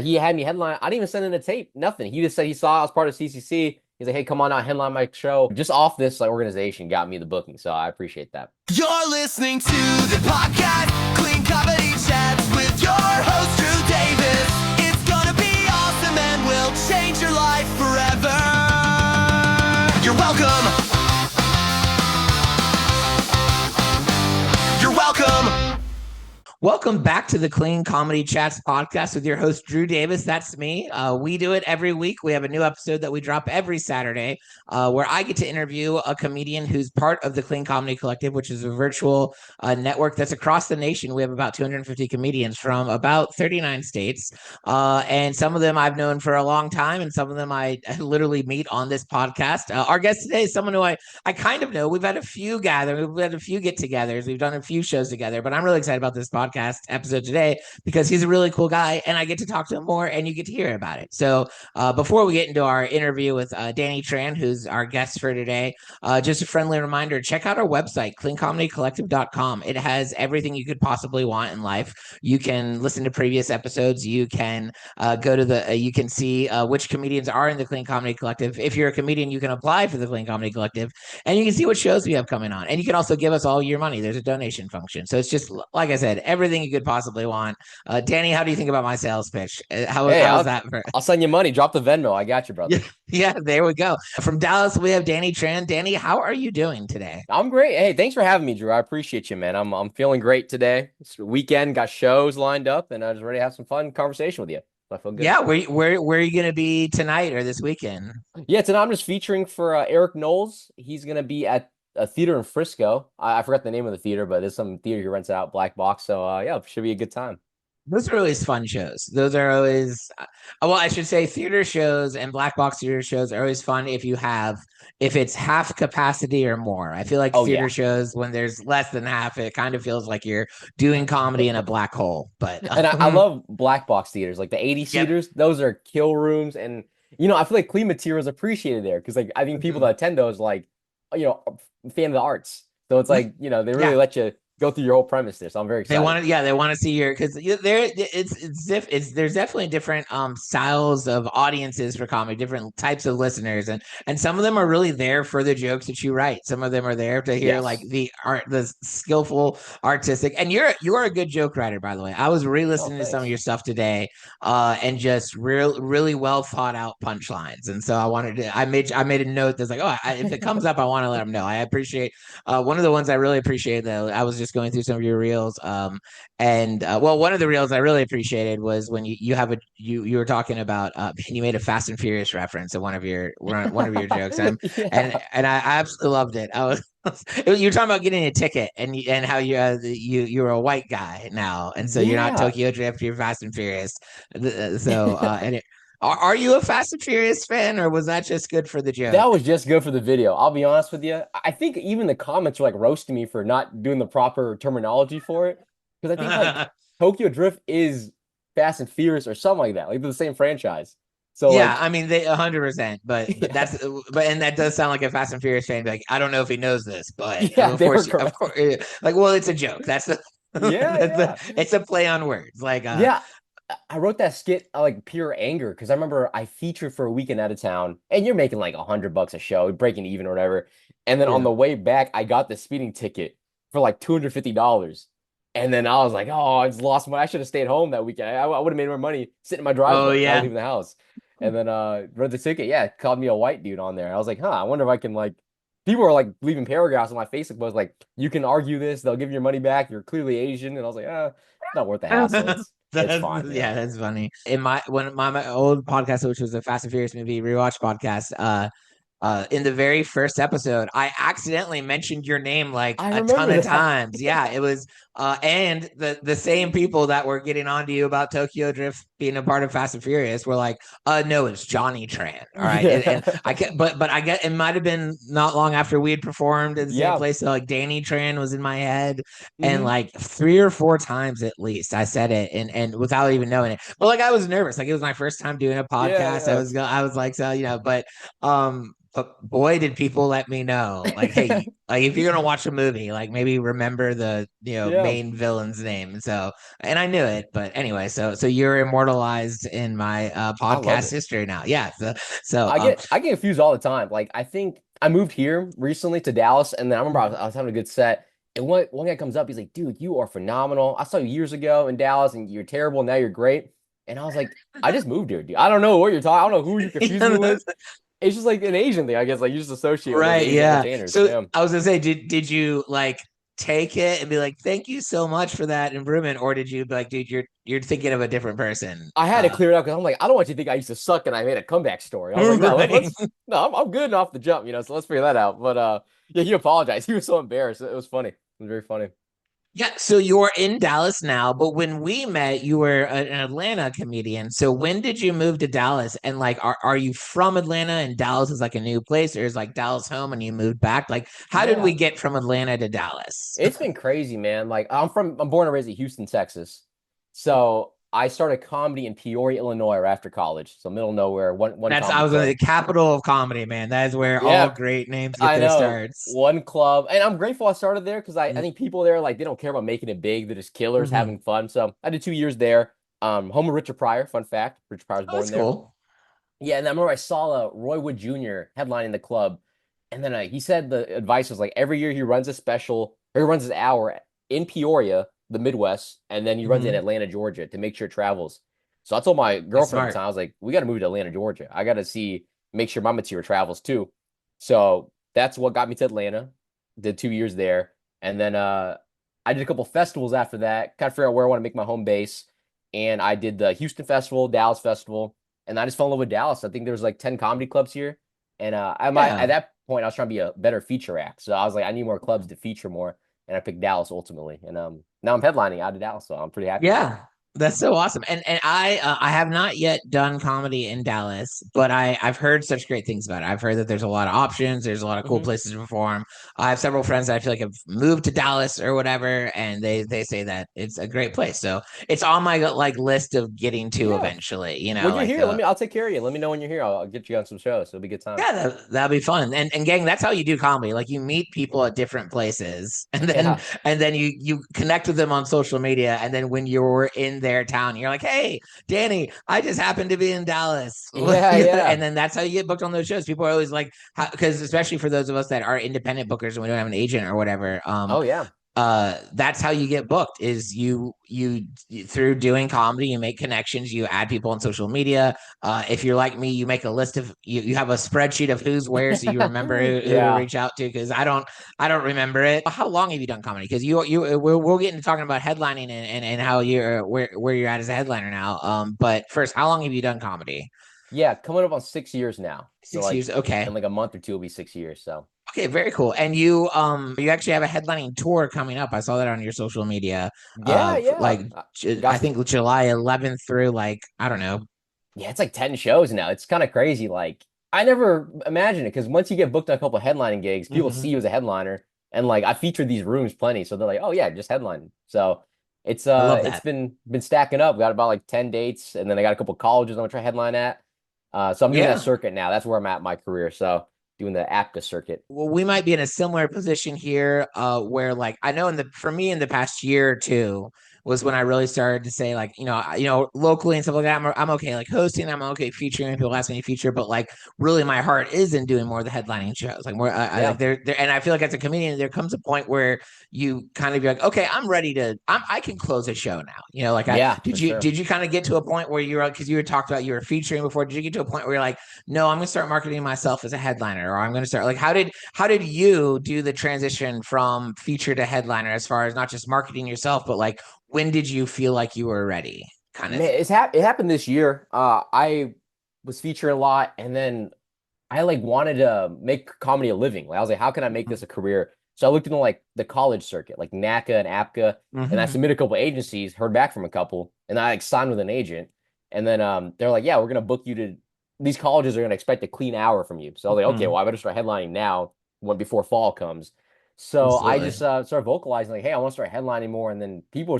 He had me headline. I didn't even send in a tape, nothing. He just said he saw I was part of CCC. He's like, hey, come on out, headline my show. Just off this like organization got me the booking, so I appreciate that. You're listening to the podcast, Clean Comedy Chats with your host, Drew Davis. It's gonna be awesome and will change your life forever. You're welcome. You're welcome. Welcome back to the Clean Comedy Chats podcast with your host, Drew Davis. That's me. We do it every week. We have a new episode that we drop every Saturday where I get to interview a comedian who's part of the Clean Comedy Collective, which is a virtual network that's across the nation. We have about 250 comedians from about 39 states. And some of them I've known for a long time, and some of them I literally meet on this podcast. Our guest today is someone who I kind of know. We've had a few gather. We've had a few get-togethers. We've done a few shows together, but I'm really excited about this podcast episode today because he's a really cool guy and I get to talk to him more and you get to hear about it. So before we get into our interview with Danny Tran, who's our guest for today, just a friendly reminder, check out our website, cleancomedycollective.com. It has everything you could possibly want in life. You can listen to previous episodes. You can go to you can see which comedians are in the Clean Comedy Collective. If you're a comedian, you can apply for the Clean Comedy Collective and you can see what shows we have coming on. And you can also give us all your money. There's a donation function. So it's just, like I said, everything you could possibly want. Danny, how do you think about my sales pitch? How's that? I'll send you money. Drop the Venmo. I got you, brother. Yeah, there we go. From Dallas, we have Danny Tran. Danny, how are you doing today? I'm great. Hey, thanks for having me, Drew. I appreciate you, man. I'm feeling great today. It's the weekend, got shows lined up, and I was ready to have some fun conversation with you. I feel good. Yeah, where are you going to be tonight or this weekend? Yeah, tonight I'm just featuring for Eric Knowles. He's going to be at a theater in Frisco. I forgot the name of the theater, but there's some theater he rents out, Black Box. So yeah, should be a good time. Those are always fun shows. Those are always, well, I should say theater shows and black box theater shows are always fun if it's half capacity or more. I feel like theater shows, when there's less than half, it kind of feels like you're doing comedy in a black hole. But and I love black box theaters, like the 80 seaters. Those are kill rooms. And, I feel like clean material is appreciated there because like I think people that attend those like, fan of the arts. So it's like, they really let you go through your whole premise there. So I'm very excited. They want to see your, because there's definitely different styles of audiences for comedy, different types of listeners, and some of them are really there for the jokes that you write. Some of them are there to hear like the skillful artistic. And you're a good joke writer, by the way. I was re-listening to some of your stuff today, and just really well thought out punchlines. And so I made a note that's like, if it comes up, I want to let them know. I appreciate one of the ones I really appreciate though. I was just going through some of your reels, and one of the reels I really appreciated was when you were talking about you made a Fast and Furious reference in one of your jokes, and I absolutely loved it. You were talking about getting a ticket and how you're a white guy now, and so you're not Tokyo Drift, you're Fast and Furious. Are you a Fast and Furious fan, or was that just good for the joke? That was just good for the video. I'll be honest with you. I think even the comments are like roasting me for not doing the proper terminology for it. Because I think like Tokyo Drift is Fast and Furious or something like that. Like they're the same franchise. So yeah, I mean they 100%, but and that does sound like a Fast and Furious fan. Like, I don't know if he knows this, but of course, like, well, it's a joke. That's the it's a play on words. Like I wrote that skit like pure anger because I remember I featured for a weekend out of town, and you're making like $100 a show, breaking even or whatever. And then on the way back, I got the speeding ticket for like $250. And then I was like, oh, I just lost money. I should have stayed home that weekend. I would have made more money sitting in my driveway. Oh, yeah. Leaving the house. And then wrote the ticket. Yeah, called me a white dude on there. I was like, I wonder if I can like. People are like leaving paragraphs on my Facebook post like, you can argue this, they'll give you your money back. You're clearly Asian. And I was like, it's not worth the hassle. It's fine. Yeah, that's funny. In my old podcast, which was a Fast and Furious movie rewatch podcast, in the very first episode, I accidentally mentioned your name like a ton of times. Yeah, it was and the same people that were getting on to you about Tokyo Drift being a part of Fast and Furious were like, no, it's Johnny Tran. All right. And I get, but I get, it might have been not long after we had performed in the same place. So like Danny Tran was in my head, and like 3 or 4 times at least I said it, and without even knowing it. But like I was nervous. Like it was my first time doing a podcast. I was like, so, but boy, did people let me know. Like, hey, like if you're gonna watch a movie, like maybe remember the Yeah, main villain's name. So, and I knew it, but anyway, so you're immortalized in my I love podcast it. history now. Yeah. So I get confused all the time. Like I think I moved here recently to Dallas, and then I remember I was having a good set, and one guy comes up, he's like, "Dude, you are phenomenal. I saw you years ago in Dallas, and you're terrible. Now you're great." And I was like, "I just moved here, dude. I don't know what you're talking. I don't know who you're confusing me with. It's just like an Asian thing, I guess. Like you just associate with those right, Asian yeah. entertainers. So Yeah, I was gonna say, did you like take it and be like, thank you so much for that improvement, or did you be like, dude, you're thinking of a different person? I had to clear it up because I'm like, I don't want you to think I used to suck and I made a comeback story. I was like, no, Right. no, I'm good off the jump, so let's figure that out. But yeah, he apologized. He was so embarrassed. It was funny. It was very funny. Yeah, so you're in Dallas now, but when we met, you were an Atlanta comedian. So when did you move to Dallas? And like, are you from Atlanta and Dallas is like a new place, or is like Dallas home and you moved back? Like, how did we Yeah, get from Atlanta to Dallas? it's been crazy, man. Like I'm born and raised in Houston, Texas. So I started comedy in Peoria, Illinois, right after college. So middle of nowhere, one That's I comedy was in club. the capital of comedy, man. That is where all Yeah, great names get I their know starts. one club, and I'm grateful I started there because I think people there like they don't care about making it big. They're just killers Mm-hmm. having fun. So I did 2 years there. Home of Richard Pryor. Fun fact: Richard Pryor was Oh, that's born there. cool. Yeah, and I remember I saw Roy Wood Jr. headlining the club, and then he said the advice was like every year he runs a special, or he runs his hour in Peoria, the Midwest, and then he runs it in Mm-hmm. Atlanta, Georgia, to make sure it travels. So I told my That's girlfriend at the smart. time, I was like, we got to move to Atlanta, Georgia. I got to make sure my material travels too. So that's what got me to Atlanta. Did 2 years there, and then I did a couple festivals after that. Kind of figure out where I want to make my home base, and I did the Houston Festival, Dallas Festival, and I just fell in love with Dallas. I think there was like 10 comedy clubs here, and at Yeah. that point I was trying to be a better feature act. So I was like, I need more clubs to feature more, and I picked Dallas ultimately. And now I'm headlining out of Dallas, so I'm pretty happy with it. Yeah, that's so awesome. And I have not yet done comedy in Dallas, but I've heard such great things about it. I've heard that there's a lot of options, there's a lot of cool Hmm. places to perform. I have several friends that I feel like have moved to Dallas or whatever, and they say that it's a great place. So it's on my like list of getting to Yeah. eventually, When you're like here, I'll take care of you. Let me know when you're here. I'll get you on some shows. It'll be a good time. yeah, that'd be fun. And gang, that's how you do comedy. Like you meet people at different places Yeah. and then you connect with them on social media. And then when you're in their town, you're like, hey, Danny, I just happened to be in Dallas. Yeah, And yeah. then that's how you get booked on those shows. People are always like, because especially for those of us that are independent bookers and we don't have an agent or whatever, Oh yeah. that's how you get booked is through doing comedy, you make connections, you add people on social media. If you're like me, you make a list of you have a spreadsheet of who's where so you remember who to Yeah. reach out to because I don't remember it. How long have you done comedy? Because we'll get into talking about headlining and how you're where you're at as a headliner now. But first, how long have you done comedy? Yeah, coming up on 6 years now. So 6 years. like in Okay. like a month or two will be 6 years. So Okay, very cool. And you actually have a headlining tour coming up. I saw that on your social media. yeah, yeah. Like I Got think July 11th through like I don't know. yeah, it's like 10 shows now. It's kind of crazy. Like I never imagined it because once you get booked on a couple headlining gigs, people see Hmm. you as a headliner. And like I featured these rooms plenty. So they're like, oh yeah, just headline. So I love it's that. been stacking up. Got about like 10 dates, and then I got a couple colleges I'm gonna try headline at. So I'm doing that Yeah. circuit now. That's where I'm at in my career. So doing the APCA circuit. Well, we might be in a similar position here, where like I know for me in the past year or two was when I really started to say like locally and stuff like that I'm okay like hosting I'm okay featuring people ask me to feature but like really my heart is in doing more of the headlining shows like more I like Yeah. there and I feel like as a comedian there comes a point where you kind of be like okay I'm ready to I can close a show now like I Yeah, for sure. did you kind of get to a point where you're because you were talked about you were featuring before did you get to a point where you're like no I'm gonna start marketing myself as a headliner or I'm gonna start like how did you do the transition from feature to headliner as far as not just marketing yourself, but like when did you feel like you were ready? Kind of Man, thing. it happened this year. I was featuring a lot, and then I like wanted to make comedy a living. Like I was like, how can I make this a career? So I looked into like the college circuit, like NACA and APCA, and I Mm-hmm. submitted a couple agencies, heard back from a couple, and I like signed with an agent. And then they're like, yeah, we're gonna book you to these colleges are gonna expect a clean hour from you. So I was like, okay, Mm-hmm. well, I better start headlining now when before fall comes. So I just Absolutely. started vocalizing like, hey, I want to start headlining more, and then people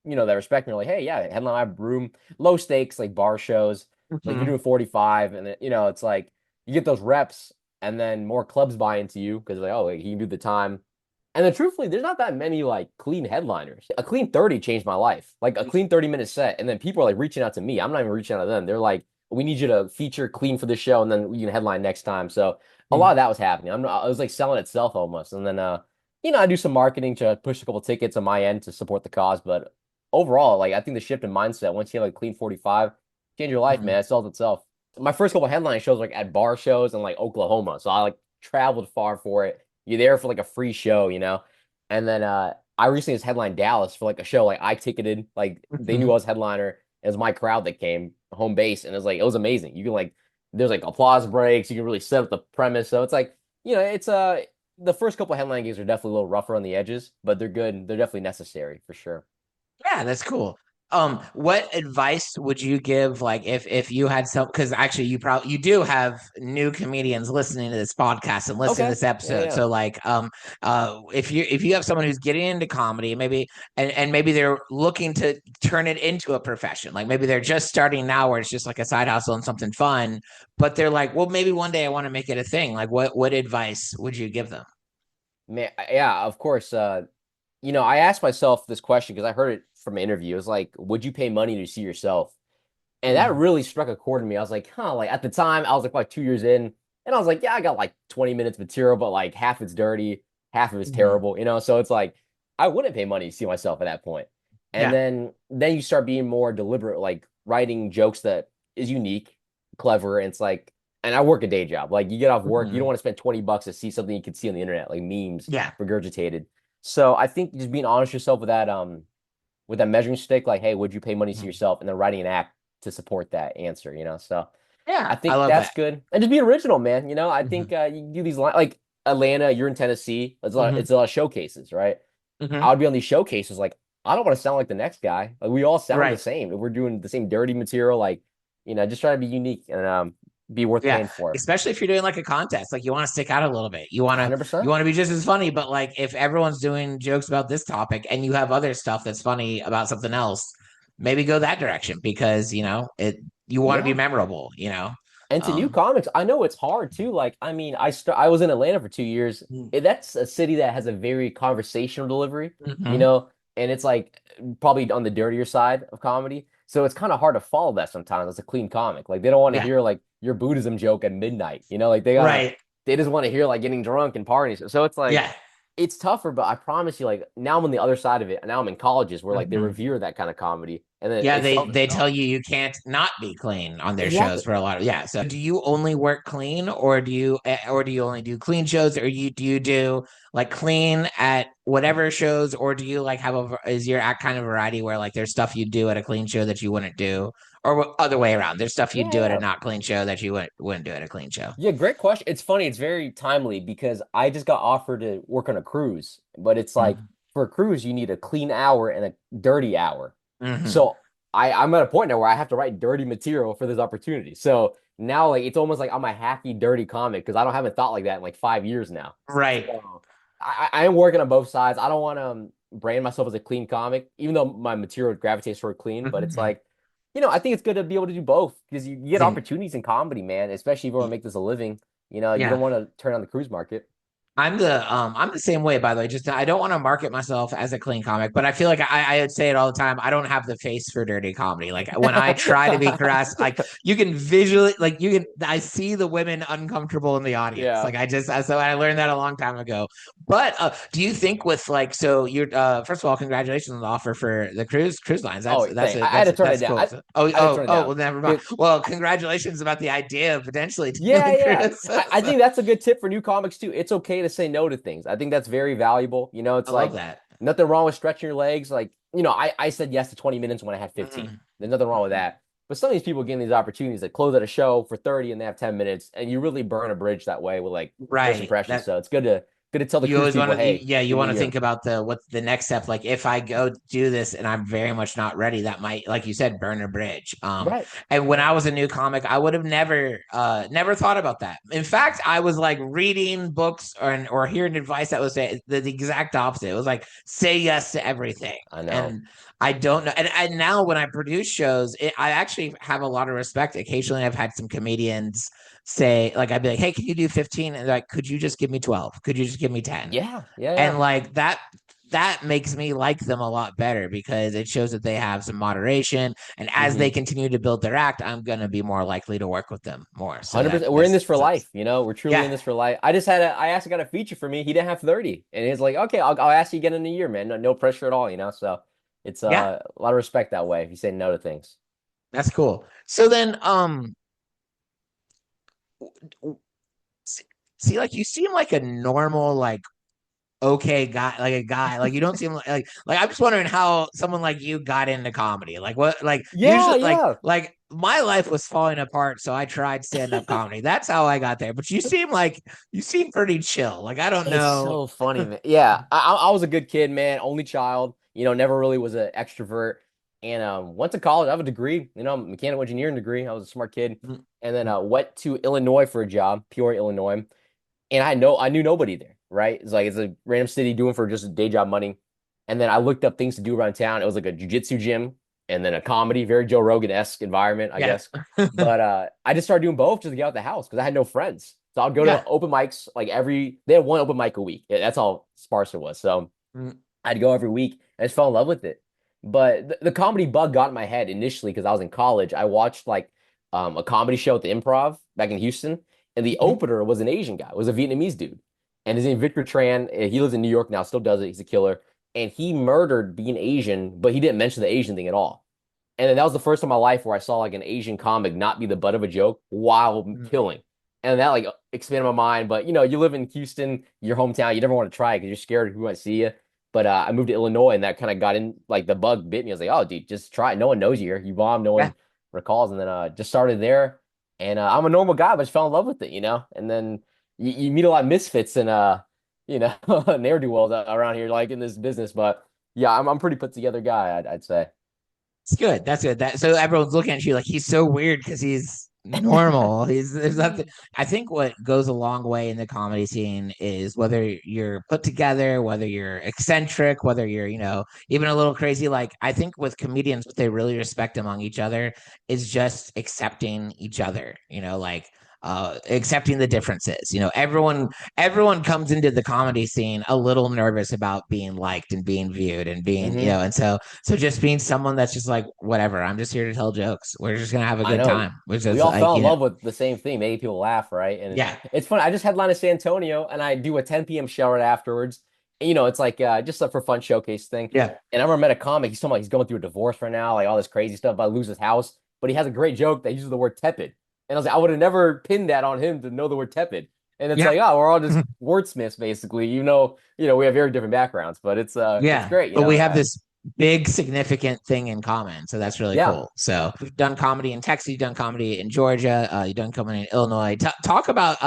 that respect me are like, hey, yeah, headline I have room, low stakes, like bar shows. Like you're Mm-hmm. doing 45, and then, it's like you get those reps, and then more clubs buy into you because like, oh, like, he can do the time. And then truthfully, there's not that many like clean headliners. A clean 30 changed my life. Like a clean 30-minute set. And then people are like reaching out to me. I'm not even reaching out to them. They're like, we need you to feature clean for this show and then you can headline next time. So a lot of that was happening. I was like selling itself almost. And then I do some marketing to push a couple tickets on my end to support the cause. But overall, like I think the shift in mindset, once you have like clean 45, change your life, man. It sells itself. My first couple headline shows like at bar shows in like Oklahoma. So I like traveled far for it. You're there for like a free show. And then I recently was headlined Dallas for like a show. Like I ticketed, like they knew I was headliner. It was my crowd that came home base, and it was amazing. You can like there's like applause breaks. You can really set up the premise. So it's like it's the first couple headline games are definitely a little rougher on the edges, but they're good. They're definitely necessary for sure. Yeah, that's cool. What advice would you give, like if you had some, because actually you do have new comedians listening to this podcast and listening to Okay. this Yeah, episode. yeah. So like if you have someone who's getting into comedy, maybe and maybe they're looking to turn it into a profession, like maybe they're just starting now where it's just like a side hustle and something fun, but they're like, well, maybe one day I want to make it a thing. Like what advice would you give them? Man, yeah, of course. I asked myself this question because I heard it from an interview. It was like, would you pay money to see yourself? And that Mhm. really struck a chord in me. I was like, huh, like at the time, I was like 2 years in, and I was like, yeah, I got like 20 minutes material, but like half it's dirty, half of it's Mhm. terrible. So it's like I wouldn't pay money to see myself at that point. And Yeah. then you start being more deliberate, like writing jokes that is unique, clever, and it's like, and I work a day job. Like you get off work, you don't Mhm. want to spend $20 to see something you could see on the internet, like memes Yeah. regurgitated. So I think just being honest with yourself with that measuring stick, like, hey, would you pay money to Mhm. yourself? And then writing an app to support that answer. So I Yeah, I think love that's that. good. And just be original, man. I Mhm. think you do these like Atlanta, you're in Tennessee. Mhm. It's a lot of showcases, right? I Mhm. would be on these showcases, like, I don't want to sound like the next guy. Like we all sound the Right. same. If we're doing the same dirty material, like, just try to be unique and be worth Yeah. paying for. Especially if you're doing like a contest, like you want to stick out a little bit. You 100%. want to be just as funny, but like if everyone's doing jokes about this topic and you have other stuff that's funny about something else, maybe go that direction because you want to be Yeah. memorable. And to new Um comics, I know it's hard too. Like, I mean, I was in Atlanta for 2 years. mhm. That's a city that has a very conversational delivery, you Mhm. know, and it's like probably on the dirtier side of comedy. So it's kind of hard to follow that sometimes as a clean comic. Like they don't want to Yeah. hear like your Buddhism joke at midnight, like Right. they just want to hear like getting drunk and parties. So it's like Yeah. it's tougher, but I promise you, like now I'm on the other side of it. Now I'm in colleges where like they Mhm. revere that kind of comedy, and then Yeah, it they sells they itself. tell you can't not be clean on their shows Exactly. for a lot of yeah. So do you only work clean or do you only do clean shows or do you do like clean at whatever shows or do you like is your act kind of variety where like there's stuff you do at a clean show that you wouldn't do or other way around. There's stuff you'd Yeah, do at a yeah. not clean show that you wouldn't do at a clean show. Yeah, great question. It's funny. It's very timely because I just got offered to work on a cruise, but it's like Mhm. for a cruise, you need a clean hour and a dirty hour. Mhm. So I'm at a point now where I have to write dirty material for this opportunity. So now like it's almost like I'm a hacky, dirty comic because I don't haven't thought like that in like 5 years now. Right. So I am working on both sides. I don't want to brand myself as a clean comic, even though my material gravitates toward clean, but it's Mhm. like I think it's good to be able to do both because you get opportunities in comedy, man, especially if you want to make this a living. You don't Yeah. want to turn on the cruise market. I'm the same way by the way. Just I don't want to market myself as a clean comic, but I feel like I would say it all the time. I don't have the face for dirty comedy. Like when I try to be crass, like you can visually like you can I see the women uncomfortable in the audience. Yeah. Like so I learned that a long time ago. But do you think with like so you're first of all, congratulations on the offer for the cruise lines. That's Oh, that's thank. a, I had that's to turn it that's down. cool. I, Oh I had to oh turn it oh down. well never mind. Good. Well, congratulations about the idea of potentially Yeah, doing yeah. cruise. I think that's a good tip for new comics too. It's okay to say no to things. I think that's very valuable. It's I love like that. nothing wrong with stretching your legs. Like, I said yes to 20 minutes when I had 15. Mhm. There's nothing wrong with that. But some of these people getting these opportunities that close at a show for 30 and they have 10 minutes, and you really burn a bridge that way with like first Right. impressions. That So it's good to tell the you cruise always people, want to, hey, yeah, you give me want a to think year. about what's the next step. Like if I go do this and I'm very much not ready, that might, like you said, burn a bridge. Right. And when I was a new comic, I would have never thought about that. In fact, I was like reading books or hearing advice that was the exact opposite. It was like say yes to everything. I know. And I don't know. And now when I produce shows, I actually have a lot of respect. Occasionally, I've had some comedians say, like, I'd be like, hey, can you do 15? And they're like, could you just give me 12? Could you just give me 10? Yeah, yeah, yeah. And like that makes me like them a lot better because it shows that they have some moderation. And as they Mm-hmm. continue to build their act, I'm gonna be more likely to work with them more. So 100%. We're in that's this for life, you know. We're truly in yeah. this for life. I asked a guy to feature for me. He didn't have 30, and he's like, okay, I'll ask you again in a year, man. No pressure at all, you know. So it's Yeah, a lot of respect that way if you say no to things. that's cool. So then see, like you seem like a normal, like okay guy, like a guy, like you don't seem like I'm just wondering how someone like you got into comedy. Like what, like Yeah, usually yeah. like my life was falling apart, so I tried stand-up comedy. That's how I got there. But you seem pretty chill. Like I don't It's know. so funny, man. Yeah, I was a good kid, man. Only child, you know, never really was an extrovert. And went to college. I have a degree, you know, mechanical engineering degree. I was a smart kid. And then went to Illinois for a job, Peoria, Illinois. And I knew nobody there, right? It's like it's a random city doing for just day job money. And then I looked up things to do around town. It was like a jujitsu gym and then a comedy, very Joe Rogan-esque environment, I Yeah. guess. But I just started doing both just to get out the house because I had no friends. So I'd go to Yeah. open mics like they had one open mic a week. Yeah, that's all sparse it was. So Mm, I'd go every week and I just fell in love with it. But the comedy bug got in my head initially because I was in college. I watched like a comedy show at the Improv back in Houston, and the mhm. opener was an Asian guy, it was a Vietnamese dude. And his name Victor Tran. He lives in New York now, still does it. He's a killer. And he murdered being Asian, but he didn't mention the Asian thing at all. And then that was the first time in my life where I saw like an Asian comic not be the butt of a joke while Mm. killing. And that like expanded my mind. But you know, you live in Houston, your hometown, you never want to try because you're scared who might see you. But I moved to Illinois and that kind of got in like the bug bit me. I was like, oh, dude, just try it. No one knows you here. You bomb, no Yeah. one recalls. And then just started there. And I'm a normal guy, but just fell in love with it, you know? And then you meet a lot of misfits and you know, ne'er-do-wells around here, like in this business. But yeah, I'm pretty put together guy, I'd say. It's good. That's good. That so everyone's looking at you like he's so weird because he's normal. He's there's nothing. I think what goes a long way in the comedy scene is whether you're put together, whether you're eccentric, whether you're even a little crazy. Like I think with comedians, what they really respect among each other is just accepting each other. Like accepting the differences. Everyone comes into the comedy scene a little nervous about being liked and being viewed and being, Hmm. and so just being someone that's just like, whatever, I'm just here to tell jokes. We're just gonna have a I good know. time. Which We is all like, fell in love with the same thing, making people laugh, right? And yeah, it's funny. I just headlined in San Antonio and I do a 10 p.m. show right afterwards. And, you know, it's like just a for fun showcase thing. yeah, And I remember met a comic. He's talking about he's going through a divorce right now, like all this crazy stuff about lose his house. But he has a great joke that uses the word tepid. And I was like, I would have never pinned that on him to know the word tepid. And it's yeah, like, oh, we're all just wordsmiths, basically. We have very different backgrounds, but it's yeah. great, you But know. we have this big significant thing in common, so that's really Yeah. cool. So you've done comedy in Texas, you've done comedy in Georgia, you've done comedy in Illinois. Talk about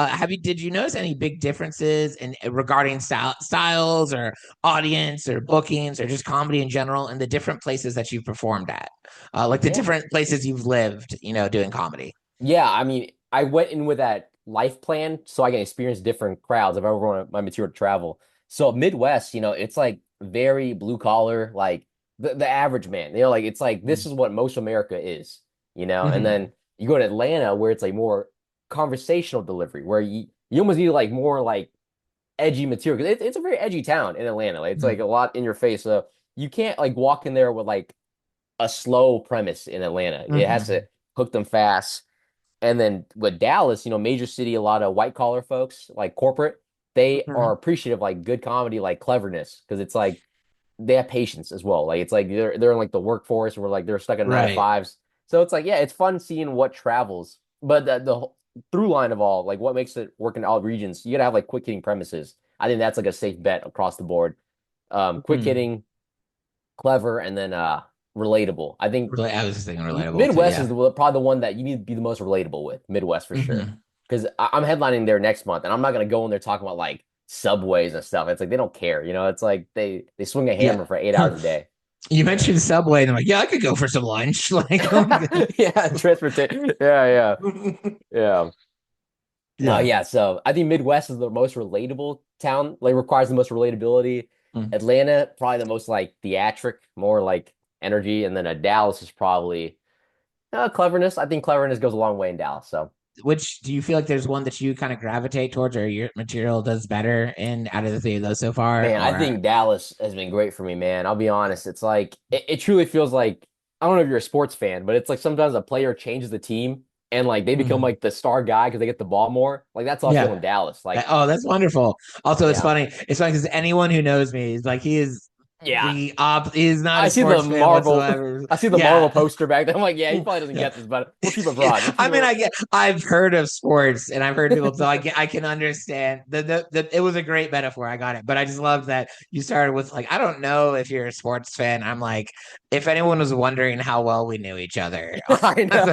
did you notice any big differences in regarding styles or audience or bookings or just comedy in general in the different places that you've performed at, like the Yeah. different places you've lived, doing comedy? Yeah, I mean, I went in with that life plan so I can experience different crowds if I ever want my material to travel. So Midwest, it's like very blue collar, like the average man. Like it's like this is what most America is, And Mm-hmm. then you go to Atlanta where it's like more conversational delivery, where you almost need like more like edgy material because it's a very edgy town in Atlanta. Like it's like a lot in your face. So you can't like walk in there with like a slow premise in Atlanta. It has Mm-hmm. to hook them fast. And then with Dallas, major city, a lot of white collar folks, like corporate, they Mm-hmm. are appreciative, like good comedy, like cleverness, because it's like they have patience as well. Like it's like they're in like the workforce where like they're stuck in nine to Right. fives. So it's like, yeah, it's fun seeing what travels. But the through line of all, like what makes it work in all regions, you gotta have like quick hitting premises. I think that's like a safe bet across the board. Quick Mm-hmm. hitting, clever, and then relatable. I think Really, I was just thinking relatable too. Midwest Yeah. is probably the one that you need to be the most relatable with. Midwest for sure. Mm-hmm. Because I'm headlining there next month, and I'm not gonna go in there talking about like subways and stuff. It's like they don't care, It's like they swing a Yeah. hammer for 8 hours a day. You mentioned Subway, and I'm like, yeah, I could go for some lunch. Like, Yeah, transportation. Yeah, yeah, yeah. No, yeah. yeah. So I think Midwest is the most relatable town. Like requires the most relatability. Mm. Atlanta probably the most like theatric, more like energy, and then a Dallas is probably cleverness. I think cleverness goes a long way in Dallas. So Which do you feel like there's one that you kind of gravitate towards, or your material does better in out of the three of those so far? man, I Or think Dallas has been great for me, man. I'll be honest. It's like it truly feels like I don't know if you're a sports fan, but it's like sometimes a player changes the team and like they become Mhm. like the star guy because they get the ball more. Like that's how I feel Yeah. in Dallas. Like, Oh, that's wonderful. Also, it's yeah. funny. It's funny because anyone who knows me is like he is Yeah. he is not I a see the sports fan Marvel whatsoever. I see the Marvel Yeah. poster back there. I'm like, yeah, he probably doesn't Yeah. get this, but we'll keep it broad. We'll keep I mean, it I've heard of sports and I've heard people, so I can understand it was a great metaphor. I got it, but I just love that you started with like, I don't know if you're a sports fan. I'm like, if anyone was wondering how well we knew each other, I know.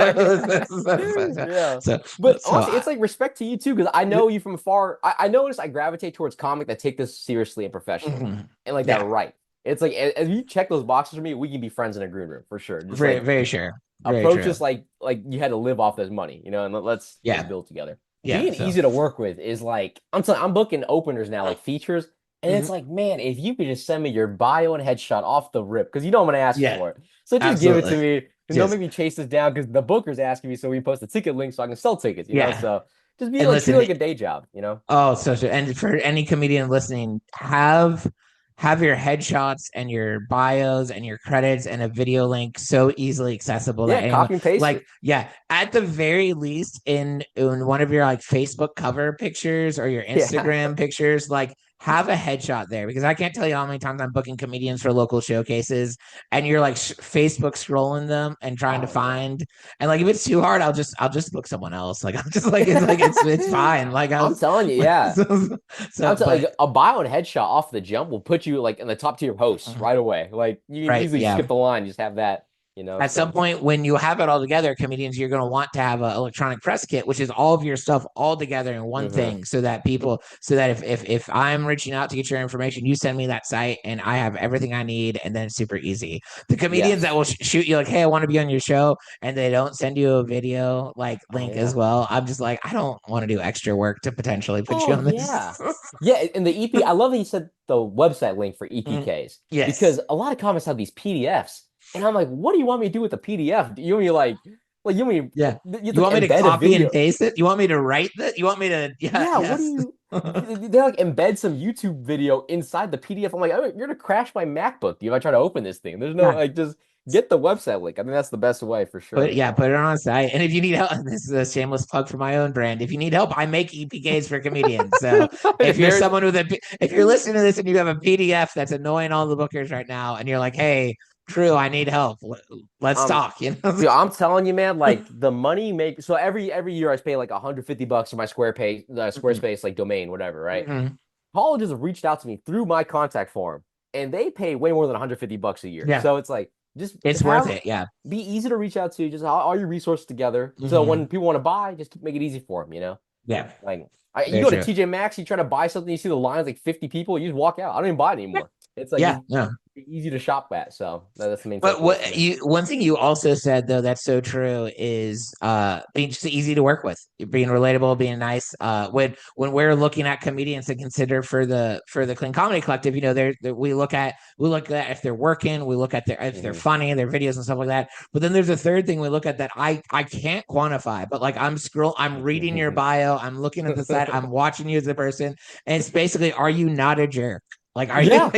Yeah. so, Yeah. so, But so honestly, it's like respect to you too, because I know you from afar. I notice I gravitate towards comic that take this seriously and professionally mhm. and like that Yeah, right. It's like as you check those boxes for me, we can be friends in a green room for sure. Just very like very sure, very approach true. this like you had to live off this money, and let's Yeah, build together. yeah. Being So. easy to work with is like I'm booking openers now, like features, and it's Mhm. like, man, if you could just send me your bio and headshot off the rip, because you know I'm gonna ask you Yeah, for it. So just give it to absolutely. me and don't Just make me chase this down because the booker's asking me so we post a ticket link so I can sell tickets. yeah. So just be And like treat it listen, like a day job. oh, so and for any comedian listening, have your headshots and your bios and your credits and a video link so easily accessible that Yeah, anyone copy and paste like it. yeah, at the very least in one of your like Facebook cover pictures or your Yeah. Instagram pictures, like have a headshot there because I can't tell you how many times I'm booking comedians for local showcases and you're like Facebook scrolling them and trying to Oh yeah. find and like if it's too hard I'll just book someone else like I'm just like it's fine like I I'm was telling you, yeah. so Like but a bio and headshot off the jump will put you like in the top tier hosts right away. Like you can right easily yeah skip the line, just have that. at some So point when you have it all together comedians you're going to want to have an electronic press kit which is all of your stuff all together in one hmm thing so that people so that if I'm reaching out to get your information you send me that site and I have everything I need and then it's super easy the comedians that yes. will shoot you like hey I want to be on your show and they don't send you a video like Oh link as yeah. well I'm just like I don't want to do extra work to potentially put Oh you on this yeah. Yeah, and the EP, I love that you said the website link for EPKs yes because a lot of comments have these PDFs, and I'm like, what do you want me to do with the PDF? Do you want me like you want me yeah you have you to want me to embed a copy and video? paste it you want me to write that you want me to yeah Yeah, what do yes you? They like embed some YouTube video inside the PDF. I'm like, oh, you're gonna crash my MacBook if I try to open this thing. There's no yeah. like, just get the website link. I think that's the best way for Put sure. yeah, put it on a site. And if you need help, this is a shameless plug for my own brand. If you need help, I make EPKs for comedians. So There's if you're listening to this and you have a PDF that's annoying all the bookers right now, and you're like, hey, Drew, I need help. Let's um, talk. You know? dude, I'm telling you, man, like the money make so every year I pay like $150 for my Squarespace like domain, whatever, right? Mhm. Colleges have reached out to me through my contact form, and they pay way more than $150 a year. Yeah, So it's like just it's worth have it. Yeah. be easy to reach out to, just all your resources together. So Mhm. when people want to buy, just make it easy for them. Yeah. Like you Very go to true. TJ Maxx, you try to buy something, you see the lines like 50 people, you just walk out. I don't even buy it anymore. It's like Yeah. just No. easy to shop at. So that's the main But takeaway for what me. you one thing you also said though that's so true is being just easy to work with, being relatable, being nice. When we're looking at comedians to consider for the Clean Comedy Collective, we look at if they're working, we look at their if they're hmm funny, their videos and stuff like that. But then there's a third thing we look at that I can't quantify, but like I'm reading your bio, I'm looking at the site, I'm watching you as a person, and it's basically are you not a jerk? Like, are you Yeah,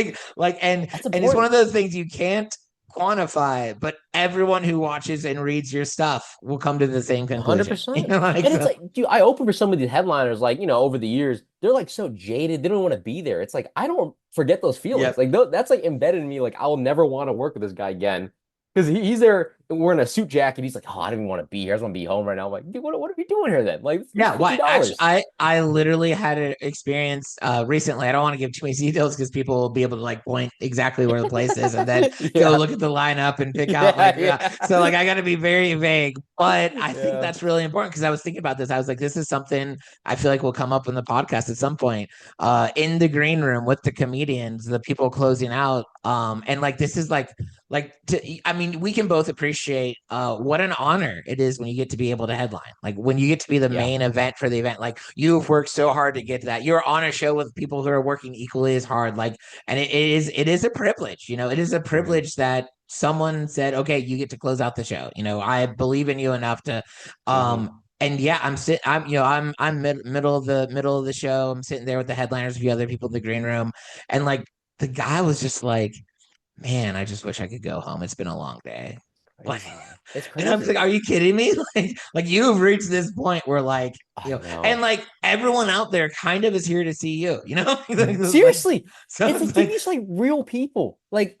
and that's it's one important. of those things you can't quantify, but everyone who watches and reads your stuff will come to the same conclusion. 100%. Like And it's so, like, dude, I open for some of these headliners, like, over the years, they're like so jaded. They don't want to be there. It's like, I don't forget those feelings. yep. Like, that's like embedded in me. Like, I will never want to work with this guy again. Because he's there wearing a suit jacket. He's like, oh, I don't even want to be here. I just want to be home right now. I'm like, dude, what are you doing here then? Like, it's Yeah, why? Actually, $50. I literally had an experience recently. I don't want to give too many details because people will be able to like point exactly where the place is and then go Yeah. look at the lineup and pick out Yeah. like so Yeah. like I got to be very vague. But I think Yeah. that's really important because I was thinking about this. I was like, this is something I feel like will come up in the podcast at some point. In the green room with the comedians, the people closing out. And like this is I mean, we can both appreciate what an honor it is when you get to be able to headline. Like when you get to be the Yeah. main event for the event. Like you've worked so hard to get to that. You're on a show with people who are working equally as hard. Like, and it is a privilege. You know, it is a Mhm. privilege that someone said, okay, you get to close out the show. I believe in you enough to, Hmm. and yeah, I'm middle of the show. I'm sitting there with the headliners, a few other people in the green room, and like the guy was just like, man, I just wish I could go home. It's been a long day. Like, Crazy. It's and I'm like, crazy. are you kidding me? Like you've reached this point where I and know. like everyone out there kind of is here to see you, like, Seriously, so it's like it's they're like, just like real people. Like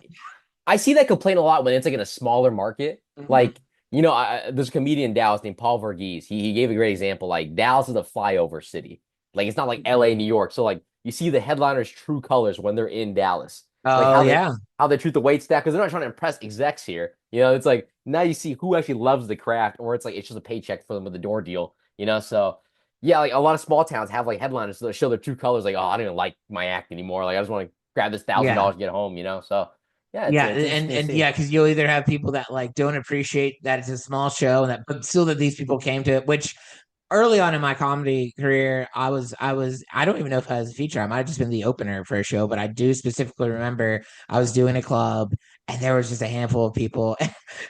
I see that complaint a lot when it's like in a smaller market. mhm. Like, there's a comedian in Dallas named Paul Verghese. He gave a great example. Like Dallas is a flyover city. Like it's not like LA, New York. So like you see the headliners' true colors when they're in Dallas. Like Oh yeah, how they treat the wait staff because they're not trying to impress execs here. It's like now you see who actually loves the craft, or it's like it's just a paycheck for them with the door deal. So yeah, like a lot of small towns have like headliners that show their true colors. Like, oh, I don't even like my act anymore. Like I just want to grab this thousand yeah. dollars to get home. So yeah, Yeah, it's and interesting to and see. yeah, because you'll either have people that like don't appreciate that it's a small show and that, but still that these people came to it. Which early on in my comedy career, I don't even know if I was a feature. I might have just been the opener for a show, but I do specifically remember I was doing a club and there was just a handful of people,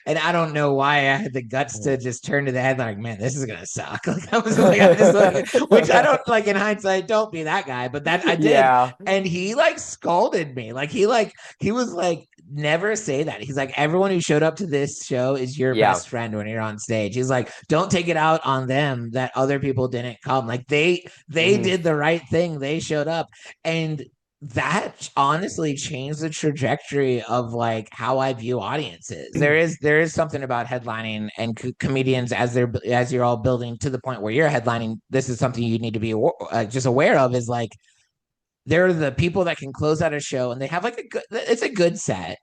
and I don't know why I had the guts to just turn to the head like, man, this is gonna suck. Like I was like, I just like, which I don't like in hindsight. Don't be that guy, but that I did, Yeah. and he like scolded me, he was like, never say that. He's like, everyone who showed up to this show is your Yeah. best friend when you're on stage. He's like, don't take it out on them that other people didn't come. Like they Hmm. did the right thing. They showed up. And that honestly changed the trajectory of like how I view audiences. There is something about headlining and comedians as you're all building to the point where you're headlining. This is something you need to be just aware of, is like they're the people that can close out a show and they have like it's a good set.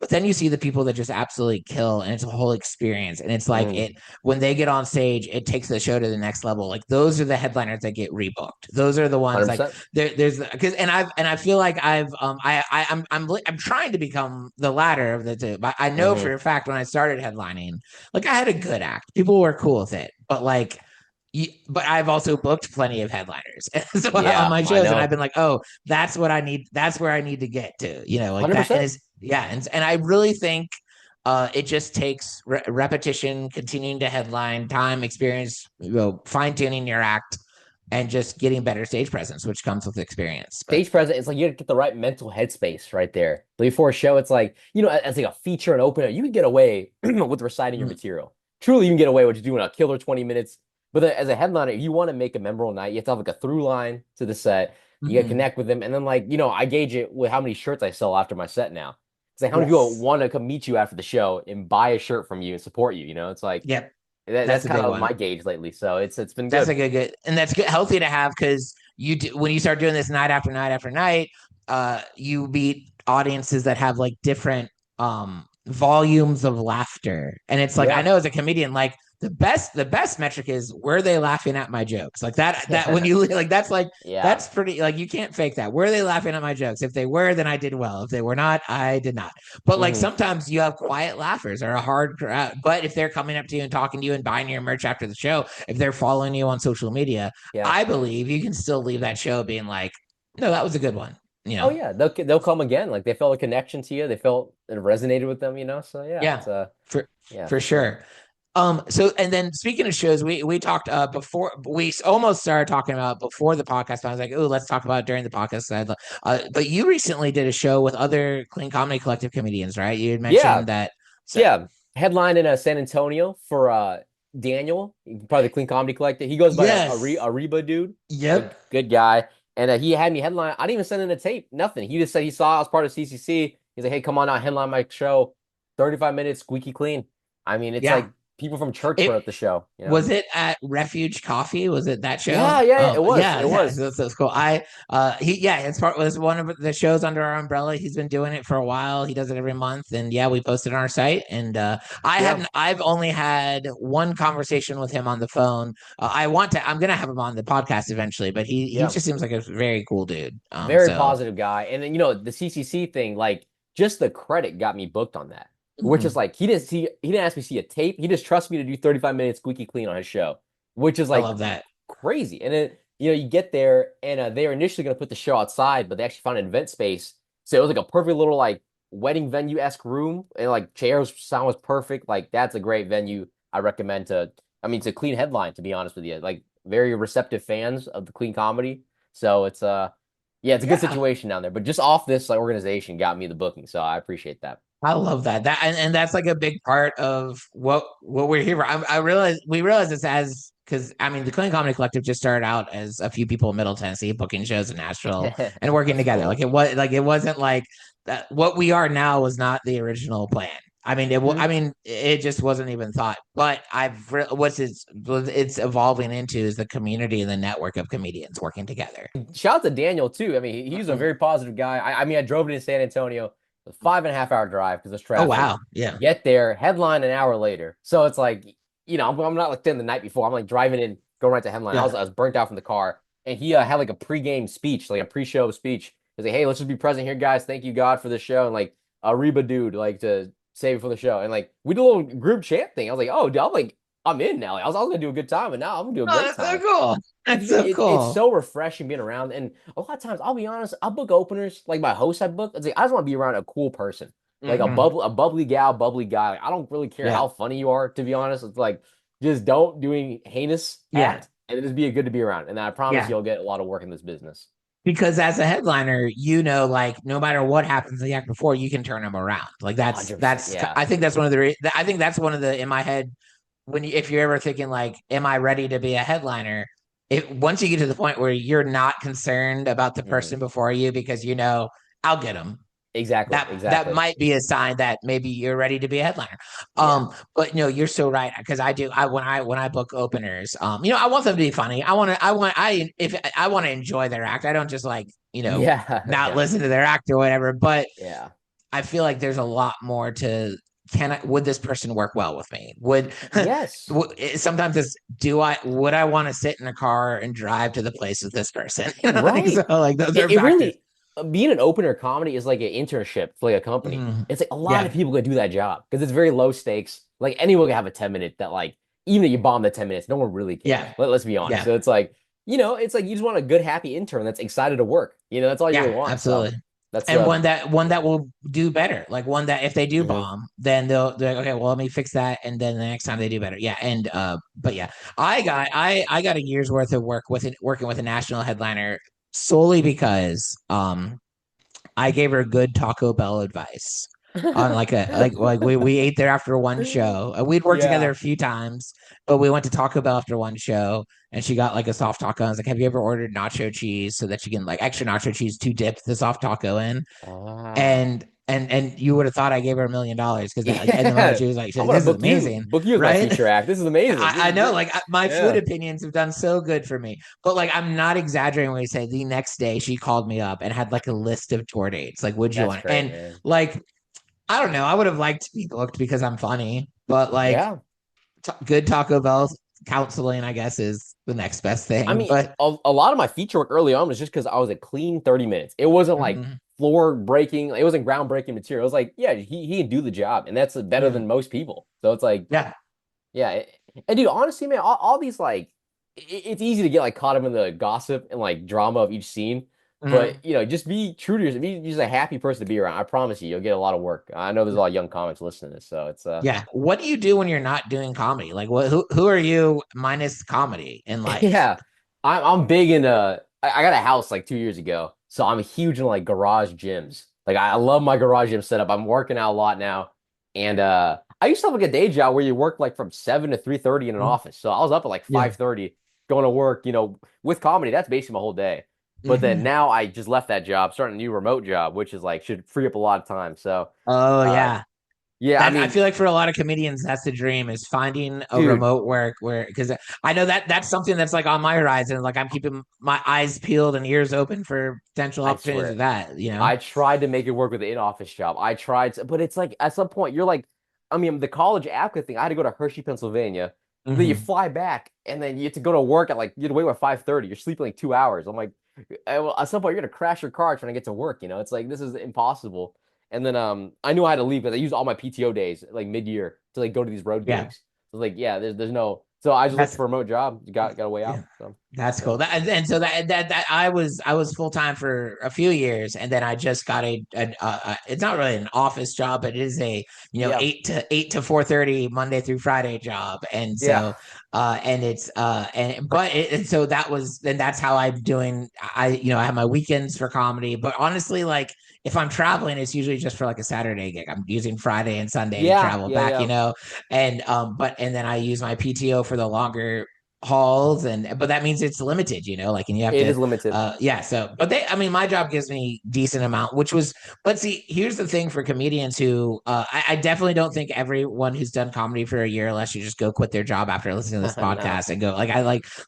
But then you see the people that just absolutely kill, and it's a whole experience. And it's like Hmm. when they get on stage, it takes the show to the next level. Like those are the headliners that get rebooked. Those are the ones like 100%. there's because and I feel like I'm trying to become the latter of the two. But I know Hmm. for a fact when I started headlining, like I had a good act. People were cool with it, but like but I've also booked plenty of headliners so on Yeah, my I shows, and I've know. been like, oh, that's what I need. That's where I need to get to, like that. And 100%. it's yeah, and I really think it just takes repetition, continuing to headline, time, experience, fine tuning your act, and just getting better stage presence, which comes with experience. But Stage present, it's like you gotta get the right mental headspace right there. Before a show, it's like, as like a feature and opener, you can get away with reciting your mm, material. Truly, you can get away with just doing a killer 20 minutes. But then as a headliner, if you want to make a memorable night, you have to have like a through line to the set. You gotta mhm. connect with them. And then like, I gauge it with how many shirts I sell after my set now. It's like how many people Yes, want to come meet you after the show and buy a shirt from you and support you, It's like yep, that's that's a kind big of my one. gauge lately. So it's been That's good. a good, and that's good, healthy to have, because when you start doing this night after night after night, you meet audiences that have like different volumes of laughter, and it's like I Yeah. know as a comedian, like the best metric is, were they laughing at my jokes? Like that when you like Yeah. that's pretty, like you can't fake that. Were they laughing at my jokes? If they were, then I did well. If they were not, I did not. But like Hmm. sometimes you have quiet laughers or a hard crowd. But if they're coming up to you and talking to you and buying your merch after the show, if they're following you on social media, Yeah. I believe you can still leave that show being like, no, that was a good one. Oh yeah, they'll come again. Like they felt a connection to you. They felt it resonated with them, So yeah, Yeah, it's for yeah, for for sure. sure. So and then speaking of shows, we talked before, we almost started talking about before the podcast. But I was like, oh, let's talk about it during the podcast. But you recently did a show with other Clean Comedy Collective comedians, right? You had Yeah, mentioned that. So yeah. Headline in San Antonio for Daniel, probably the Clean Comedy Collective. He goes by yes, Ariba dude. yep. Good guy. And he had me headline. I didn't even send in a tape. Nothing. He just said he saw I was part of CCC. He's like, hey, come on out, headline my show. 35 minutes, squeaky clean. I mean, it's Yeah. like people from church put It up the show. was it at Refuge Coffee? Was it that show? Yeah, yeah, yeah, Oh it was. yeah, It yeah. was. That's cool. It's part was one of the shows under our umbrella. He's been doing it for a while. He does it every month, and yeah, we posted on our site. And Yeah, I've only had one conversation with him on the phone. I'm gonna have him on the podcast eventually, but he yeah. just seems like a very cool dude. Very positive guy. And then, the CCC thing, like just the credit got me booked on that. Which is Mhm. like he didn't ask me to see a tape. He just trusts me to do 35 minutes squeaky clean on his show, which is I like love that. crazy. And then, you get there and they were initially going to put the show outside, but they actually found an event space. So it was like a perfect little like wedding venue-esque room and like chairs, sound was perfect. Like that's a great venue. I recommend to. I mean, it's a clean headline to be honest with you. Like very receptive fans of the clean comedy. So it's yeah, it's a good Yeah. situation down there. But just off this like organization got me the booking, so I appreciate that. I love that. And that's like a big part of what we're here for. I realize we realize this as because I mean the Clean Comedy Collective just started out as a few people in Middle Tennessee booking shows in Nashville and working That's together. cool. It wasn't like that. What we are now was not the original plan. I mean Mhm. I mean it just wasn't even thought. But what it's evolving into is the community and the network of comedians working together. Shout out to Daniel too. I mean, he's a Mhm. very positive guy. I mean, I drove it in San Antonio, a 5.5 hour drive because there's Oh traffic. wow, yeah, Get there, headline an hour later. So it's like, I'm not like thin the night before. I'm like driving in, going right to headline. I yeah. was burnt out from the car, and he had like a pregame speech, like a pre-show speech. He's like, "Hey, let's just be present here, guys. Thank you, God, for the show." And like a Reba dude, like to save it for the show. And like we did a little group chant thing. I was like, "Oh, dude, I'm in now." Like, I was gonna do a good time, and now I'm gonna do a Oh, great that's so time. cool. That's so It's cool. so refreshing being around. And a lot of times, I'll be honest, I'll book openers, like my host I book. It's like, I just want to be around a cool person, like Hmm. a bubbly gal, bubbly guy. Like, I don't really care Yeah. how funny you are, to be honest. It's like, just don't do any heinous Yeah. act. And it just be good to be around. And I promise Yeah. you'll get a lot of work in this business. Because as a headliner, like no matter what happens the act before, you can turn them around. Like 100%. Yeah. I think that's I think that's one of the in my head if you're ever thinking like, am I ready to be a headliner? Once you get to the point where you're not concerned about the Hmm. person before you because I'll get them. Exactly. That Exactly. might be a sign that maybe you're ready to be a headliner. Yeah. But no, you're so right because I when I book openers, I want them to be funny. If I want to enjoy their act. I don't just like Yeah. not Yeah. listen to their act or whatever. But Yeah. I feel like there's a lot more to would this person work well with me? Yes. Sometimes it's would I want to sit in a car and drive to the place with this person? Like, so Right. like those are It factors. really being an opener comedy is like an internship for like a company. Mhm. It's like a lot of Yeah, people can do that job because it's very low stakes. Like anyone can have a 10 minute that like even if you bomb the 10 minutes, no one really cares. yeah, Let's be honest. yeah, So it's like, it's like you just want a good, happy intern that's excited to work. That's all you really yeah, want. So absolutely. that's And one that will do better. Like one that if they do mhm. bomb, then they're like, okay, well let me fix that, and then the next time they do better. Yeah, and but yeah, I got a year's worth of work working with a national headliner solely because I gave her good Taco Bell advice on like we ate there after one show. We'd worked together Yeah. a few times, but we went to Taco Bell after one show, and she got like a soft taco. I was like, "Have you ever ordered nacho cheese so that you can like extra nacho cheese to dip the soft taco in?" Ah. And you would have thought I gave her $1 million because that like in the moment Yeah. she I'm was, gonna this is amazing, book you as my right? feature act. This is amazing. This I is know, great. like my food Yeah. opinions have done so good for me. But like, I'm not exaggerating when we say the next day she called me up and had like a list of tour dates. Like, would you That's want? great, And man. like, I don't know. I would have liked to be booked because I'm funny. But like, Yeah. good Taco Bell counseling, I guess, is the next best I thing. mean, But a lot of my feature work early on was just because I was a clean 30 minutes. It wasn't like mhm, floor breaking, it wasn't groundbreaking material. It was like, yeah, he can do the job, and that's better mhm. than most people. So it's like, Yeah. yeah. And dude, honestly, man, all these like, it's easy to get like caught up in the gossip and like drama of each scene. Mhm. But just be true to yourself. Be just a happy person to be around. I promise you, you'll get a lot of work. I know there's a lot of young comics listening to this, so it's Yeah. What do you do when you're not doing comedy? Like, who are you minus comedy in life? yeah, I'm big in I got a house like 2 years ago, so I'm huge in like garage gyms. Like I love my garage gym setup. I'm working out a lot now, and I used to have like a day job where you work like from 7 to 3:30 in an Mhm. office. So I was up at like Yeah. 5:30 going to work. With comedy, that's basically my whole day. But then Mhm. now I just left that job, starting a new remote job, which is like should free up a lot of time. So, Oh uh, yeah. yeah, I That I mean, feel like for a lot of comedians, that's the dream is finding a dude. remote work where because I know that that's something that's like on my horizon. Like I'm keeping my eyes peeled and ears open for potential I opportunities with swear. that. I tried to make it work with the in-office job. I tried to, but it's like at some point you're like, I mean, the college applicant thing. I had to go to Hershey, Pennsylvania. Then you Hmm. fly back, and then you have to go to work at like you have to wait at 5:30. You're sleeping like 2 hours. I'm like, well, at some point you're gonna crash your car trying to get to work. It's like this is impossible. And then I knew I had to leave because I used all my PTO days like mid-year to like go to these road Yeah. gigs. So like, yeah, there's no. So I just looked That's for a remote job. Got a way yeah. out. So That's yeah. cool. And so that I was full time for a few years, and then I just got it's not really an office job, but it is a Yeah. 8 to 4:30 Monday through Friday job, and Yeah. so and it's and but it, and so that was then that's how I'm doing. I have my weekends for comedy, but honestly, like if I'm traveling, it's usually just for like a Saturday gig. I'm using Friday and Sunday to Yeah. travel Yeah. back, Yeah. and then I use my PTO for the longer halls, and but that means it's limited, like, and you have It to is limited. yeah. So but I mean, my job gives me decent amount, which was, but see, here's the thing for comedians who I definitely don't think everyone who's done comedy for a year, unless you just go quit their job after listening to this No. podcast and go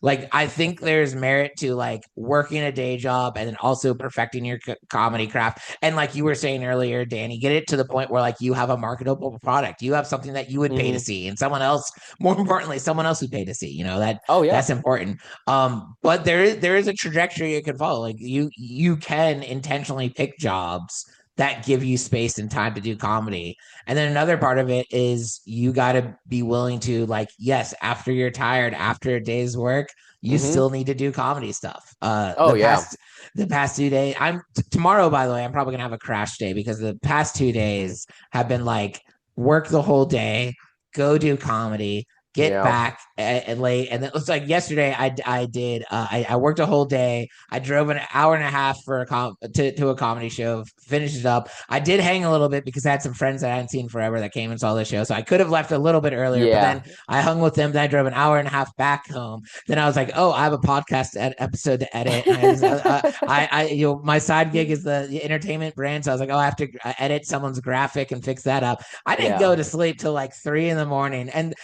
like I think there's merit to like working a day job and then also perfecting your comedy craft, and like you were saying earlier, Danny, get it to the point where like you have a marketable product, you have something that you would pay to Hmm. see, and someone else, more importantly, someone else would pay to see, that Oh yeah. that's important. But there is a trajectory you can follow. Like you can intentionally pick jobs that give you space and time to do comedy. And then another part of it is you got to be willing to, like, yes, after you're tired, after a day's work, you Hmm. still need to do comedy stuff. Oh yeah. The past 2 days, tomorrow, by the way, I'm probably gonna have a crash day because the past 2 days have been like work the whole day, go do comedy, get Yeah. back at late, and then it's like yesterday. I worked a whole day. I drove an hour and a half for to a comedy show, finished it up. I did hang a little bit because I had some friends that I hadn't seen forever that came and saw the show, so I could have left a little bit earlier. But then Yeah. I hung with them. Then I drove an hour and a half back home. Then I was like, oh, I have a podcast episode to edit. And my side gig is the entertainment brand, so I was like, oh, I have to edit someone's graphic and fix that up. I didn't Yeah. go to sleep till like 3 in the morning, and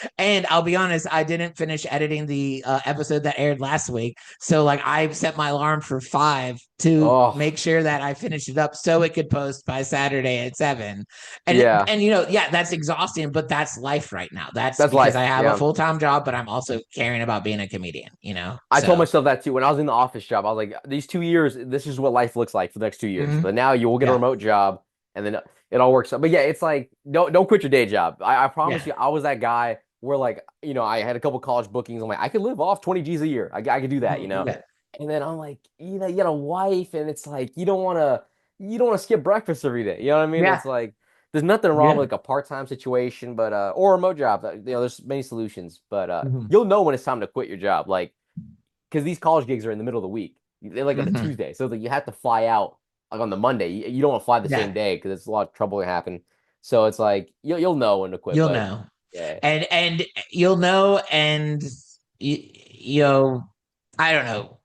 I'll be honest, I didn't finish editing the episode that aired last week. So like I set my alarm for 5 to Oh make sure that I finished it up so it could post by Saturday at 7. And yeah. and yeah, that's exhausting, but that's life right now. That's That's because I life. have a Yeah. full-time job, but I'm also caring about being a comedian. I told So myself that too when I was in the office job. I was like, these 2 years, this is what life looks like for the next 2 years. mhm. But now you will get a Yeah. remote job, and then it all works out. But yeah, it's like don't quit your day job. I Yeah. promise you, I was that guy where like I had a couple college bookings. I'm like, I could live off 20 G's a year. I could do that. Yeah. And then I'm like, you got a wife, and it's like you don't want to skip breakfast every day. You know what I mean? Yeah. It's like there's nothing wrong Yeah. with like a part-time situation, but or a remote job. There's many solutions, but Mhm. you'll know when it's time to quit your job. Like because these college gigs are in the middle of the week. They're like on a Mhm. Tuesday, so like you have to fly out like on the Monday. You don't want to fly the Yeah. same day because it's a lot of trouble to happen. So it's like you'll know when to quit. You'll But know. yeah, And you'll know, and you know, I don't know.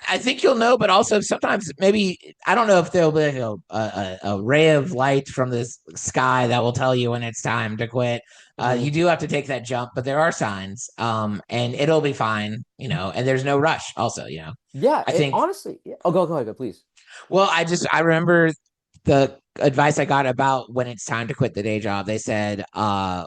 I think you'll know, but also sometimes maybe I don't know if there'll be like a ray of light from the sky that will tell you when it's time to quit. You hmm do have to take that jump, but there are signs, and it'll be fine. And there's no rush. Also, yeah. I It think. honestly, yeah. Oh, go ahead, please. Well, I remember the advice I got about when it's time to quit the day job. They said,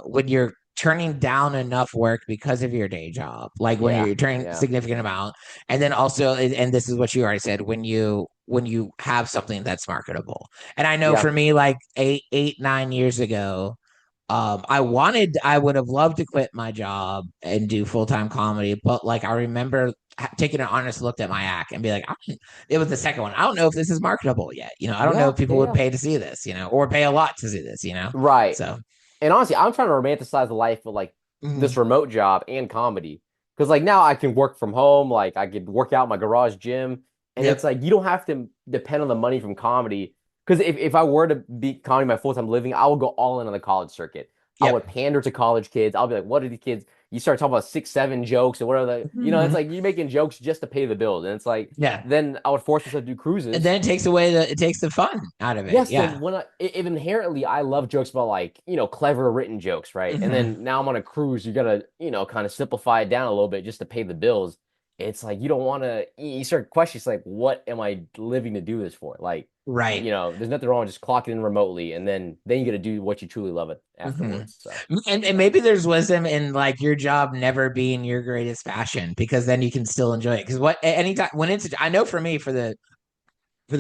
when you're turning down enough work because of your day job, like when Yeah, you're turning yeah, significant amount, and then also, and this is what you already said, when you have something that's marketable. And I know yeah, for me, like 9 years ago, I would have loved to quit my job and do full-time comedy, but like I remember taking an honest look at my act and be like, it was the second one. I don't know if this is marketable yet. I don't know yeah, if people yeah, would yeah. pay to see this, or pay a lot to see this. Right. So, And honestly, I'm trying to romanticize the life of like this mhm. remote job and comedy. Because like now I can work from home, like I could work out in my garage gym. And it's Yep. like you don't have to depend on the money from comedy. Because if I were to be comedy my full-time living, I would go all in on the college circuit. I would Yep. pander to college kids. I'll be like, what are these kids? You start talking about 6, 7 jokes or whatever. It's Mhm. like you're making jokes just to pay the bills. And it's like Yeah. then I would force myself to do And cruises. then it takes the fun out of it. Yes, Yeah. then when if inherently I love jokes about like, clever written jokes, right? And Mhm. then now I'm on a cruise, you gotta, kind of simplify it down a little bit just to pay the bills. It's like you don't want to, you start questioning, it's like, what am I living to do this for? Like, Right. there's nothing wrong with just clocking in remotely and then you got to do what you truly love it Mhm. afterwards. So, And maybe there's wisdom in like your job never being your greatest passion, because then you can still enjoy it. Because anytime when I know for me, for the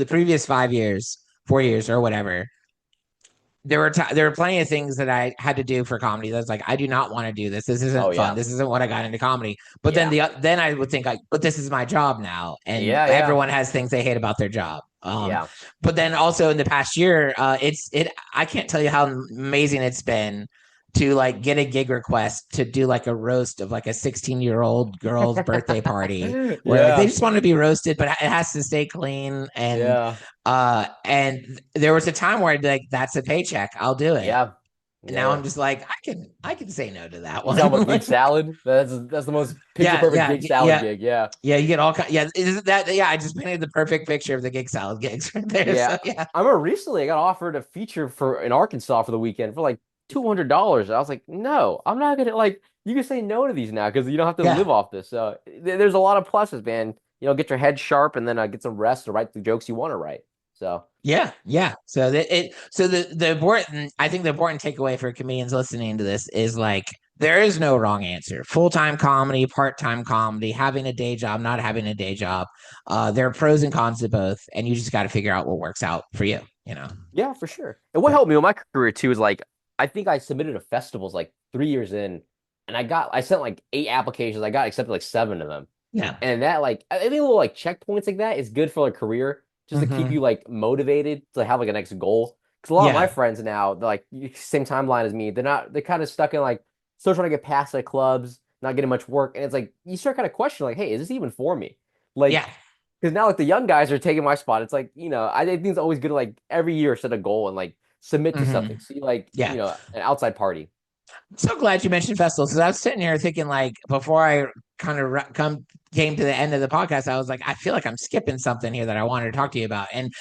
previous 5 years, 4 years or whatever, there were plenty of things that I had to do for comedy that's like I do not want to do this. This Oh isn't fun. yeah. This isn't what I got into comedy. But then Yeah. then I would think like, but this is my job now, and Yeah, yeah. everyone has things they hate about their job. Yeah. But then also in the past year, it I can't tell you how amazing it's been to like get a gig request to do like a roast of like a 16-year-old girl's birthday party where like they Yeah. just want to be roasted, but it has to stay clean. And there was a time where I'd be like, that's a paycheck. I'll do it. Yeah. And Yeah, now yeah. I'm just like, I can say no to that You talking one. about gig salad? That's the most picture Yeah, perfect gig salad yeah. gig. Yeah. Yeah, you get all kind. Yeah, is that? Yeah, I just painted the perfect picture of the gig salad gigs right there. Yeah. So yeah, I remember recently I got offered a feature for in Arkansas for the weekend for like $200. I was like, no, I'm not gonna like you can say no to these now because you don't have to yeah, live off this. So there's a lot of pluses, man. Get your head sharp and then get some rest to write the jokes you want to write. So yeah. So the important, I think the important takeaway for comedians listening to this is like there is no wrong answer. Full time comedy, part time comedy, having a day job, not having a day job. There are pros and cons to both, and you just got to figure out what works out for you. You know. yeah, for sure. And what So, helped me with my career too is like I think I submitted to festivals like 3 years in, and I sent like 8 applications. I got accepted like 7 of them. yeah. And that like I think little like checkpoints like that is good for a career just to keep Hmm. you like motivated to have like a next goal. Because a lot of my Yeah. friends now, they're like same timeline as me. They're kind of stuck in like still trying to get past the clubs, not getting much work. And it's like you start kind of questioning like, hey, is this even for me? Like Yeah. because now like the young guys are taking my spot. It's like, I think it's always good to like every year set a goal and like submit to something. Hmm. See like, Yeah. an outside party. I'm so glad you mentioned festivals because I was sitting here thinking like before I kind of came to the end of the podcast, I was like, I feel like I'm skipping something here that I wanted to talk to you about. And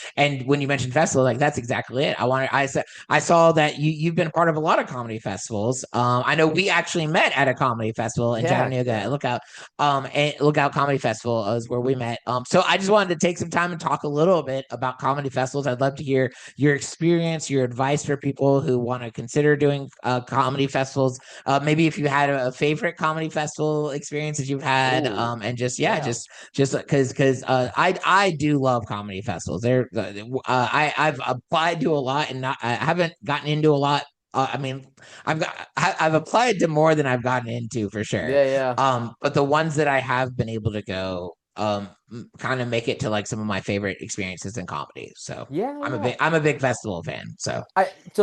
when you mentioned festival, like that's exactly it. I saw that you've been part of a lot of comedy festivals. I know we actually met at a comedy festival in Yeah, Chattanooga at yeah. Lookout Comedy Festival is where we met. So I just wanted to take some time and talk a little bit about comedy festivals. I'd love to hear your experience, your advice for people who want to consider doing comedy festivals. Maybe if you had a favorite comedy festival experience that you've had, Ooh, and just yeah, yeah. just because I do love comedy festivals. I've applied to a lot and not I haven't gotten into a lot. I mean, I've applied to more than I've gotten into for sure. Yeah, yeah. But the ones that I have been able to go, kind of make it to like some of my favorite experiences in comedy. So Yeah, yeah. I'm a big festival fan. So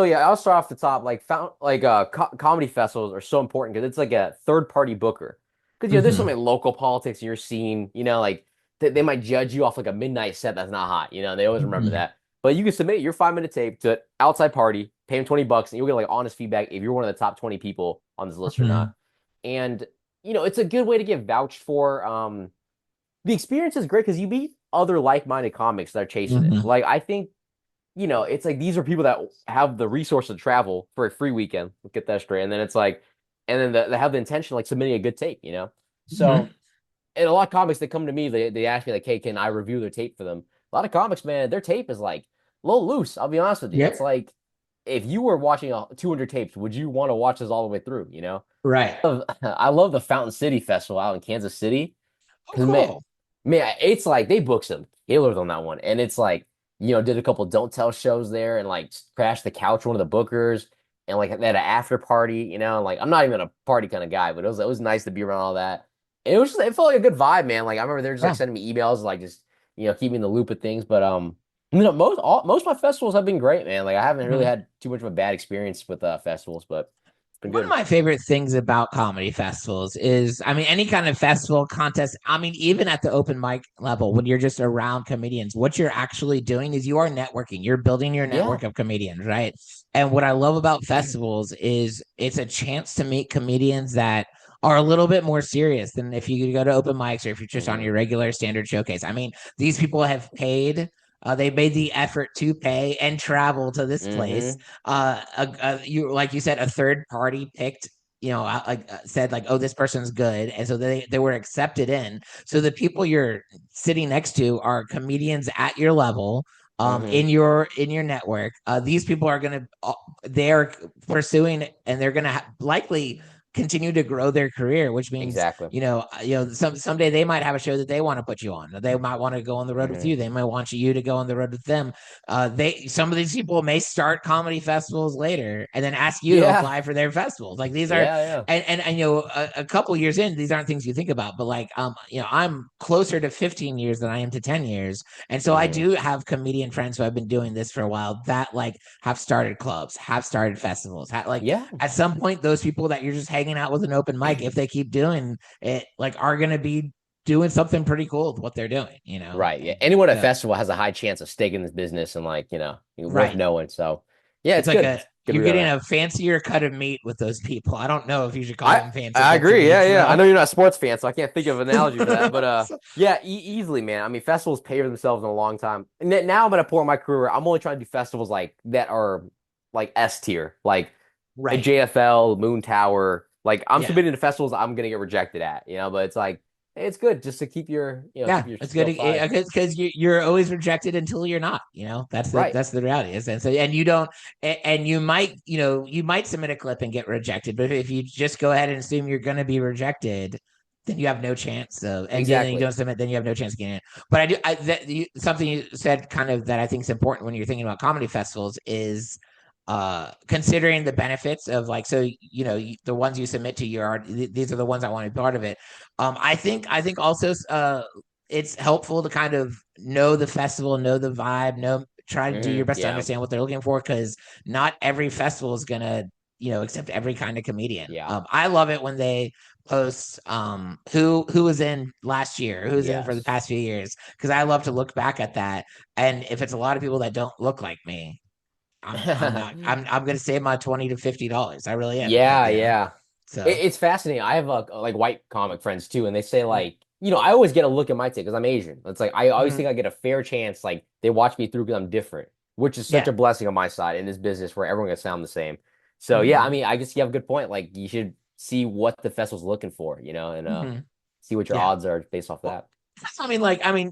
Yeah, I'll start off the top. Like found like comedy festivals are so important because it's like a third party booker. Because there's so mhm. many local politics in your scene. Like they might judge you off like a midnight set that's not hot. They always remember Mhm. that. But you can submit your 5 minute tape to an outside party, pay them $20, and you'll get like honest feedback if you're one of the top 20 people on this list or Mhm. not. And it's a good way to get vouched for. The experience is great because you meet other like minded comics that are chasing it. Mhm. Like I think it's like these are people that have the resource to travel for a free weekend. Let's get that straight. And then it's like, and then they have the intention of like submitting a good tape. Mhm. So, and a lot of comics that come to me, they ask me like, hey, can I review their tape for them? A lot of comics, man, their tape is like a little loose. I'll be honest with you. It's Yep. like if you were watching 200 tapes, would you want to watch this all the way through? Right. I love the Fountain City Festival out in Kansas City Oh, because cool. man, it's like they booked some killers on that one, and it's like did a couple Don't Tell shows there, and like crashed the couch with one of the bookers, and like they had an after party. And like I'm not even a party kind of guy, but it was nice to be around all that. And it felt like a good vibe, man. Like I remember they're just like Yeah. sending me emails, like just keeping in the loop of things. But most of my festivals have been great, man. Like I haven't really Mhm. had too much of a bad experience with festivals, but it's been One of good. my favorite things about comedy festivals is, I mean, any kind of festival contest. I mean, even at the open mic level, when you're just around comedians, what you're actually doing is you are networking. You're building your Yeah. network of comedians, right? And what I love about festivals is it's a chance to meet comedians that are a little bit more serious than if you go to open mics or if you're just on Hmm. your regular standard showcase. I mean, these people have paid. They made the effort to pay and travel to this place. Hmm. You like you said, a third party picked, said like, oh, this person's good, and so they were accepted in. So the people you're sitting next to are comedians at your level, Hmm. in your network. These people are gonna they're pursuing and they're gonna likely continue to grow their career, which means, Exactly. someday they might have a show that they want to put you on. They might want to go on the road with Hmm. you. They might want you to go on the road with them. Some of these people may start comedy festivals later and then ask you to Yeah. apply for their festivals. Like these are, Yeah. Yeah. and a couple years in, these aren't things you think about, but like, I'm closer to 15 years than I am to 10 years. And so I Hmm. do have comedian friends who have been doing this for a while that like have started clubs, have started festivals, like Yeah. at some point, those people that you're just hanging out with an open mic, if they keep doing it, like are going to be doing something pretty cool with what they're doing, Right. Yeah. And Anyone at a so, festival has a high chance of staking this business and like, worth right. knowing. So yeah, It's it's like good. It's good to you're be on getting that. a fancier cut of meat with those people. I don't know if you should call I them fancy I cuts of agree. Yeah, meat. yeah. I know you're not a sports fan, so I can't think of an analogy for that. But So, yeah, easily, man. I mean, festivals pay for themselves in a long time. And now I'm at a point in my career where I'm only trying to do festivals like that are like S tier, like a right. JFL, Moon Tower. Like I'm Yeah. submitting to festivals I'm gonna get rejected at, but it's like it's good just to keep your, Yeah, keep your it's good skills high. because you're always rejected until you're not. That's the Right. that's the reality. And so, and you don't, and you might submit a clip and get rejected, but if you just go ahead and assume you're going to be rejected, then you have no chance of, and then you Exactly. don't submit, then you have no chance of getting it. But something you said kind of that I think is important when you're thinking about comedy festivals is considering the benefits of like, so the ones you submit to, these are the ones I want to be part of it. I think also it's helpful to kind of know the festival, know the vibe, try to do your best to Yeah. understand what they're looking for, because not every festival is gonna accept every kind of comedian. Yeah. I love it when they post who was in last year, who's in for the Yes. past few years, because I love to look back at that, and if it's a lot of people that don't look like me, I'm not I'm gonna save my $20 to $50. I really am. Yeah, yeah. So It's fascinating. I have like white comic friends too, and they say mm, like, I always get a look at my take because I'm Asian. It's like I always mhm, think I get a fair chance. Like they watch me through because I'm different, which is such yeah. a blessing on my side in this business where everyone gonna sound the same. So yeah, I Hmm. mean, I guess you have a good point. Like you should see what the festival's looking for, and Hmm. see what your Yeah. odds are based off Well, that.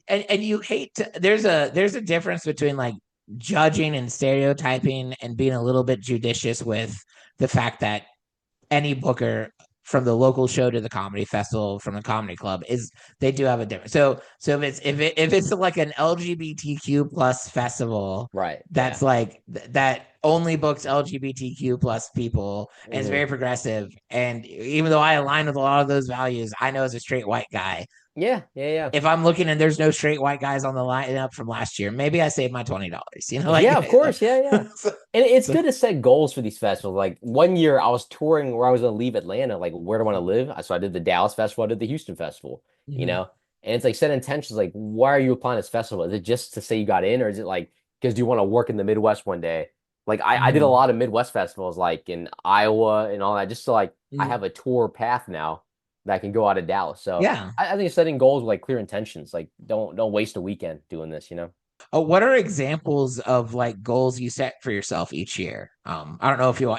and you hate to, there's a difference between like judging and stereotyping and being a little bit judicious with the fact that any booker from the local show to the comedy festival from the comedy club is they do have a difference. So if it's like an LGBTQ plus festival Right. Yeah. that's like that only books LGBTQ plus people and is Hmm. very progressive, and even though I align with a lot of those values, I know as a straight white guy, Yeah. Yeah. Yeah. if I'm looking and there's no straight white guys on the lineup from last year, maybe I saved my $20. Yeah, of Like course. Yeah, yeah. so, And it's so, good to set goals for these festivals. Like one year I was touring where I was gonna leave Atlanta, like where do I want to live? So I did the Dallas Festival, I did the Houston Festival, you mhm, know? And it's like set intentions like why are you applying this festival? Is it just to say you got in, or is it like because do you want to work in the Midwest one day? Like I did a mhm, lot of Midwest festivals like in Iowa and all that, just so like I mhm. have a tour path now that I can go out of Dallas. So Yeah. I think setting goals with like clear intentions, like don't waste a weekend doing this. What are examples of like goals you set for yourself each year? I don't know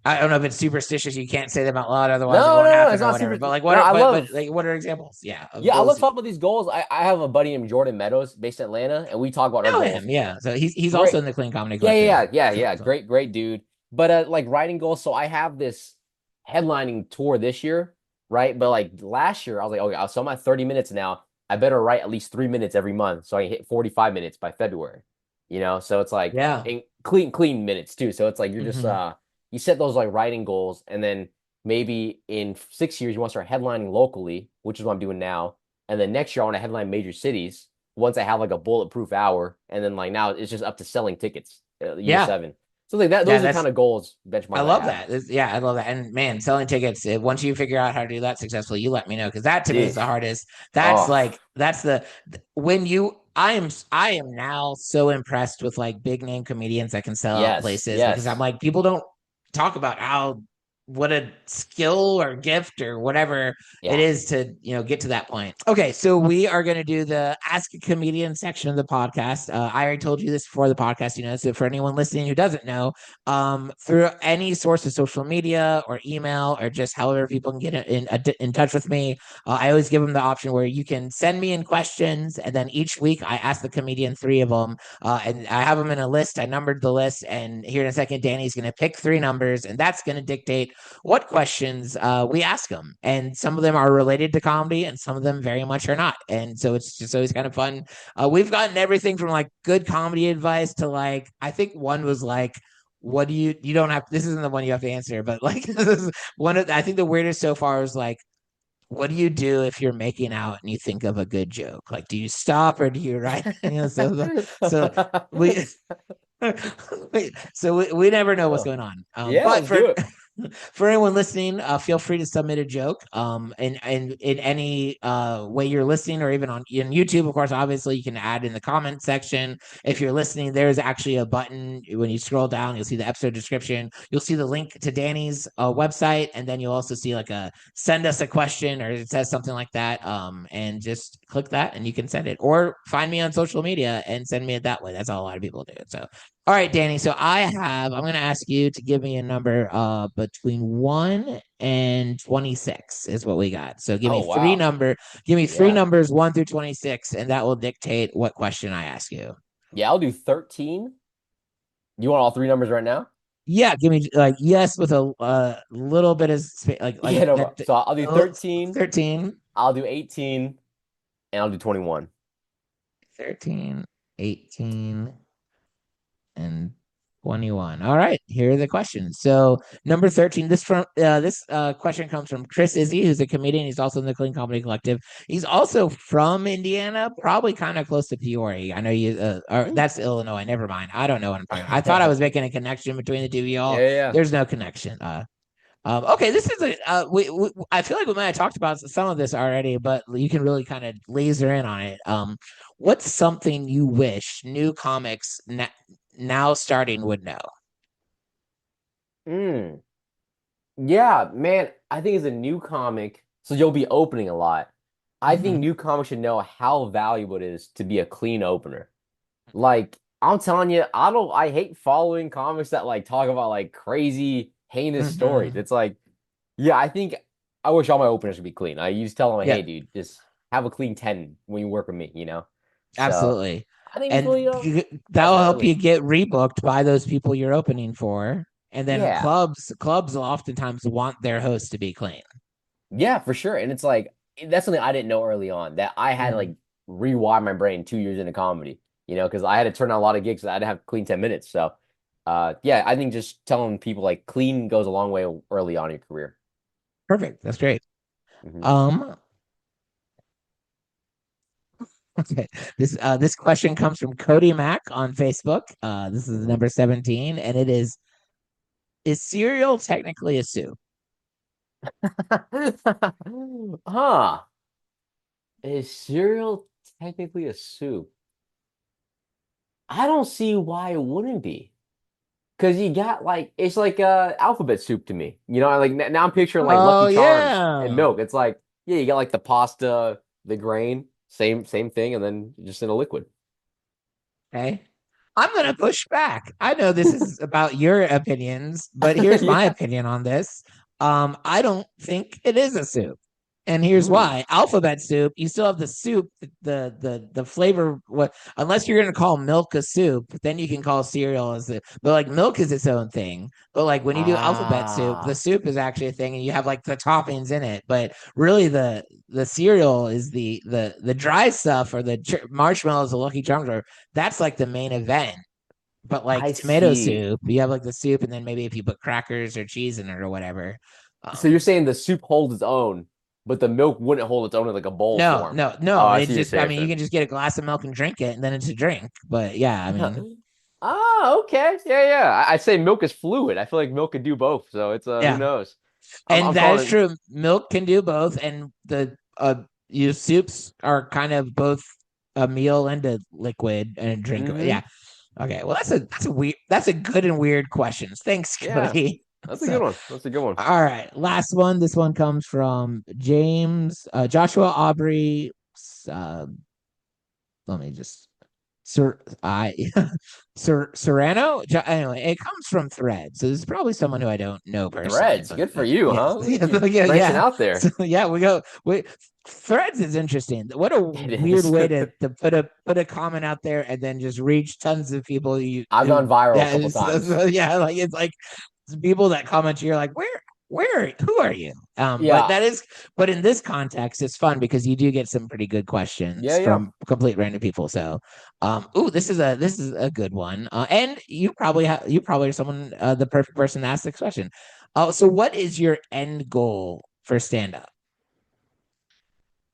I don't know if it's superstitious. You can't say them out loud, otherwise it No, won't no, no, it's happen or not whatever. super. But like, No, I but love. like, what are examples? Yeah, of Yeah, I love goals. talking about these goals. I have a buddy named Jordan Meadows based in Atlanta, and we talk about our Know goals. him, yeah. So he's also Great. in the Clean Comedy Yeah, Club yeah, too. yeah, yeah, So, yeah. Great, great dude. But like writing goals. So I have this headlining tour this year, right? But like last year, I was like, okay, so I'm at 30 minutes now. I better write at least 3 minutes every month so I can hit 45 minutes by February. So it's like yeah. and clean minutes too. So it's like you're just Hmm. you set those like writing goals, and then maybe in 6 years you want to start headlining locally, which is what I'm doing now. And then next year I want to headline major cities once I have like a bulletproof hour, and then like now it's just up to selling tickets year Yeah. 7. So like that, Yeah. those are kind of goals I benchmarks I love have. that. Yeah, I love that. And man, selling tickets, once you figure out how to do that successfully, you let me know, because that to me is Dude. the hardest. Oh, That's the when you I am now so impressed with like big name comedians that can sell out yes, places, because I'm yes. like, people don't talk about how what a skill or gift or whatever it Yeah. is to get to that point. Okay, so we are going to do the Ask a Comedian section of the podcast. I already told you this before the podcast, so for anyone listening who doesn't know, through any source of social media or email or just however people can get in touch with me, I always give them the option where you can send me in questions, and then each week I ask the comedian 3 of them, and I have them in a list. I numbered the list, and here in a second Danny's going to pick 3 numbers, and that's going to dictate what questions we ask them. And some of them are related to comedy and some of them very much are not. And so it's just always kind of fun. We've gotten everything from like good comedy advice to like, I think one was like, what do you don't have, this isn't the one you have to answer, but like, this is one of, I think the weirdest so far is like, what do you do if you're making out and you think of a good joke? Like, do you stop or do you write? So we, we never know what's Oh, going on. yeah, But let's do it. for anyone listening, feel free to submit a joke. And in any way you're listening, or even on in YouTube, of course, obviously you can add in the comment section. If you're listening, there's actually a button when you scroll down. You'll see the episode description. You'll see the link to Danny's website, and then you'll also see like a send us a question, or it says something like that. And just click that, and you can send it, or find me on social media and send me it that way. That's how a lot of people do it. So all right, Danny. So I'm going to ask you to give me a number between 1 and 26 is what we got. So Oh, wow. give me three Yeah. numbers 1 through 26, and that will dictate what question I ask you. Yeah, I'll do 13. You want all three numbers right now? Yeah, give me like yes with a little bit of Yeah, no problem. that. So I'll do 13, 13, I'll do 18, and I'll do 21. 13, 18, and 21. All right, here are the questions. So number 13, this question comes from Chris Izzy, who's a comedian. He's also in the Clean Comedy Collective. He's also from Indiana, probably kind of close to Peoria. I know you or that's Illinois. Never mind. I don't know what I'm talking about. I thought I was making a connection between the two of y'all. Yeah, yeah. There's no connection. Okay, this is I feel like we might have talked about some of this already, but you can really kind of laser in on it. What's something you wish new comics now starting would know? Mm. Yeah, man, I think as a new comic, so you'll be opening a lot. I think Mhm. new comics should know how valuable it is to be a clean opener. Like, I'm telling you, I hate following comics that like talk about like crazy, heinous stories. Mhm. It's like, yeah, I think I wish all my openers would be clean. I used to tell them, Yeah, hey, dude, just have a clean 10 when you work with me, you know? So absolutely. I think it's And really that'll passing help you early. get rebooked by those people you're opening for. And then Yeah. clubs will oftentimes want their host to be clean. Yeah, for sure. And it's like that's something I didn't know early on that I had to Mhm. like rewire my brain 2 years into comedy, because I had to turn on a lot of gigs that I had to have clean 10 minutes. So yeah, I think just telling people like clean goes a long way early on in your career. Perfect. That's great. Hmm. Um, okay. This question comes from Cody Mack on Facebook. This is Hmm. number 17, and it is cereal technically a soup? Huh. Is cereal technically a soup? I don't see why it wouldn't be. Because you got like it's like alphabet soup to me. Like now I'm picturing like Oh Lucky Charms and yeah. milk. It's like, yeah, you got like the pasta, the grain, same thing, and then just in a liquid. Okay. I'm gonna push back. I know this is about your opinions, but here's my Yeah. opinion on this. I don't think it is a soup. And here's Hmm. why. Alphabet soup, you still have the soup, the flavor. What unless you're gonna call milk a soup, then you can call cereal as a but like milk is its own thing. But like when you do alphabet soup, the Ah, soup is actually a thing and you have like the toppings in it. But really the cereal is the dry stuff or the marshmallows, the Lucky Charms are that's like the main event. But like I tomato see. soup, you have like the soup, and then maybe if you put crackers or cheese in it or whatever. So you're Um, saying the soup holds its own, but the milk wouldn't hold its own in like a bowl no, form. no, Oh, no. I It's see what you're just, I saying mean, you then. can just get a glass of milk and drink it, and then it's a drink. But yeah, I mean, Oh, okay. Yeah, yeah. I say milk is fluid. I feel like milk could do both. So it's who yeah, knows? I'm and I'm that is calling it. true. Milk can do both, and the you soups are kind of both a meal and a liquid and a drink. Hmm. Yeah. Okay. Well, that's a good and weird questions. Thanks, Yeah, Cody. that's a So good one. That's a good one. all right, last one. This one comes from James Joshua Aubrey. Uh, let me just Sir I Sir Serrano. Anyway, it comes from Thread, so this is probably someone who I don't know personally. Threads, But good for you, yeah, huh? Look at yeah, you yeah, branching yeah. out So there. yeah, we Threads is interesting. What a It weird is. way to put a comment out there and then just reach tons of people. You I've who gone viral a yeah couple times. yeah like it's like people that comment you're like where who are you? Yeah. But in this context, it's fun because you do get some pretty good Yeah, questions yeah. from complete random people. So, this is a good one. And you probably are someone, the perfect person to ask this question. So what is your end goal for stand up?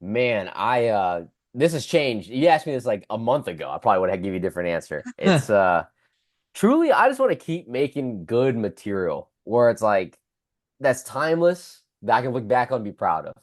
Man, this has changed. You asked me this like a month ago. I probably would have given you a different answer. It's truly I just want to keep making good material where it's like that's timeless that I can look back on and be proud of.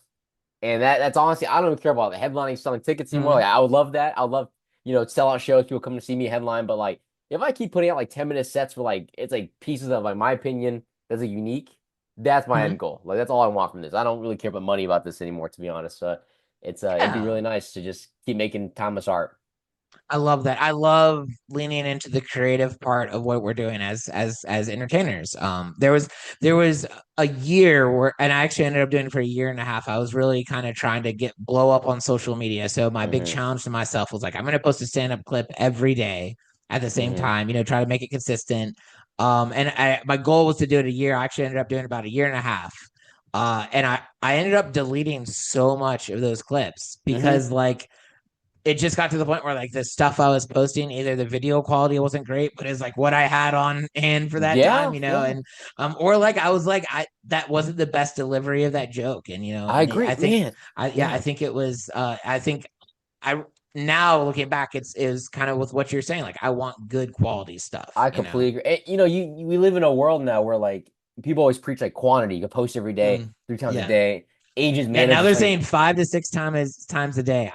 And that's honestly, I don't even care about the headlining, selling tickets anymore. Mhm. Like I would love that. I would love, sell out shows, people come to see me headline. But like if I keep putting out like 10-minute sets for like it's like pieces of like my opinion that's a unique, that's my Mhm. end goal. Like that's all I want from this. I don't really care about money about this anymore, to be honest. So it'd be Yeah. really nice to just keep making timeless art. I love that. I love leaning into the creative part of what we're doing as entertainers. There was a year where, and I actually ended up doing it for a year and a half. I was really kind of trying to get blow up on social media. So my big Hmm. challenge to myself was like, I'm going to post a stand up clip every day at the same Hmm. time. Try to make it consistent. My goal was to do it a year. I actually ended up doing about a year and a half. And I ended up deleting so much of those clips Hmm. because like it just got to the point where like the stuff I was posting, either the video quality wasn't great, but it's like what I had on hand for that time, Yeah, yeah. and or like I was like I that wasn't the best delivery of that joke, I I agree, think man. I Yeah. think it was I think I now looking back, it's is kind of with what you're saying, like I want good quality stuff, I completely agree. And, we live in a world now where like people always preach like quantity. You can post every day, Mm, 3 times a yeah, day. Agents, yeah. Now managers, they're it's like, saying 5 to 6 times a day.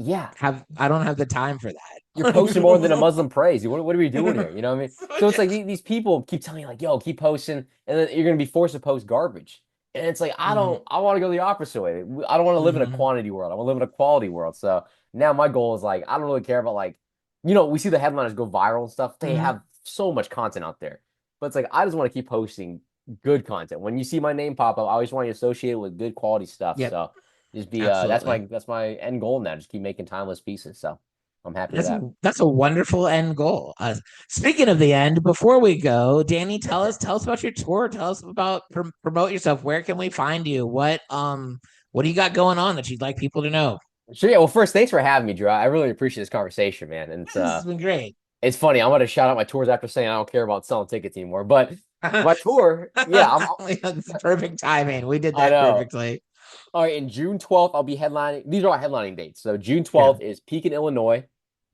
yeah, I don't have the time for you're posting more than a that. Muslim prays. What are we doing here? You know what I mean? So So it's yeah. like these people keep telling you like, yo, keep posting, and then you're gonna be forced to post garbage. And it's like Mhm, I want to go the opposite way. I don't want to live in a mhm, quantity world. I want to live in a quality world. So now my goal is like I don't really care about like, we see the headliners go viral and stuff. They mhm. have so much content out there. But it's like I just want to keep posting good content. When you see my name pop up, I always want to associate it with good quality stuff. Yep, So just be absolutely. that's my end goal now. Just keep making timeless pieces. So I'm happy with That's that. that's a wonderful end goal. Speaking of the end, before we go, Danny, tell us about your tour. Tell us about promote yourself. Where can we find you? What do you got going on that you'd like people to know? Sure, yeah. Well, first, thanks for having me, Drew. I really appreciate this conversation, man. And This has been great. it's funny. I'm gonna shout out my tours after saying I don't care about selling tickets anymore. But my tour, yeah, That's perfect timing. We did I that know. perfectly. All right, in June 12th, I'll be headlining. These are our headlining dates. So June Yeah. 12th is Pekin, Illinois.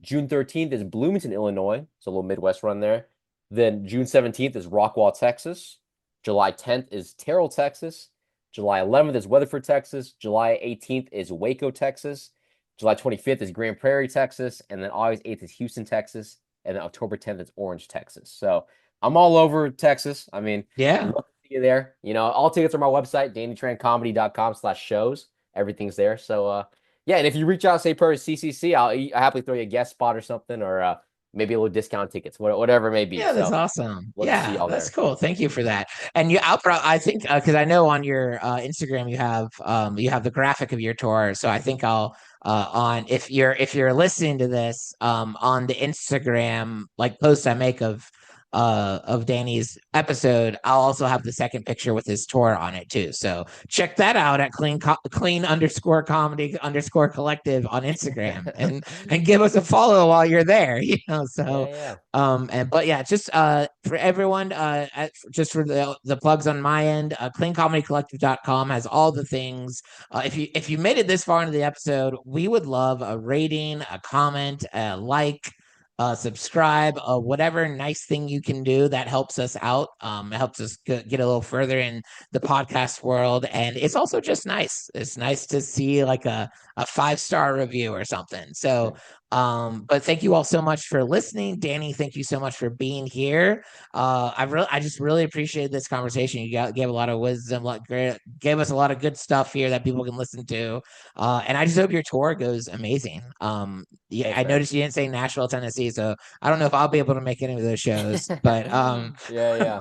June 13th is Bloomington, Illinois. It's a little Midwest run there. Then June 17th is Rockwall, Texas. July 10th is Terrell, Texas. July 11th is Weatherford, Texas. July 18th is Waco, Texas. July 25th is Grand Prairie, Texas. And then August 8th is Houston, Texas. And then October 10th is Orange, Texas. So I'm all over Texas. I mean, Yeah. love to see you there. All tickets are on my website, dannytrancomedy.com/shows. Everything's there. So yeah, and if you reach out, say per CCC, I'll happily throw you a guest spot or something, or maybe a little discount tickets, whatever it may be. Yeah, that's So awesome. love to see Yeah, y'all that's there. cool. Thank you for that. And I think because I know on your Instagram you have the graphic of your tour. So I think I'll on if you're listening to this on the Instagram like post I make of Danny's episode, I'll also have the second picture with his tour on it too. So check that out at clean underscore comedy underscore collective on Instagram and give us a follow while you're there. Yeah, So yeah. and but yeah, just for everyone, just for the plugs on my end, cleancomedycollective.com has all the things. If you made it this far into the episode, we would love a rating, a comment, a like, subscribe, whatever nice thing you can do that helps us out. It helps us get a little further in the podcast world, and it's also just nice. It's nice to see like a 5-star review or something. So but thank you all so much for listening. Danny, thank you so much for being here. I just really appreciate this conversation. Gave a lot of wisdom, gave us a lot of good stuff here that people can listen to. And I just hope your tour goes amazing. Yeah, Thanks, I man. noticed you didn't say Nashville, Tennessee, so I don't know if I'll be able to make any of those shows, but Yeah, yeah.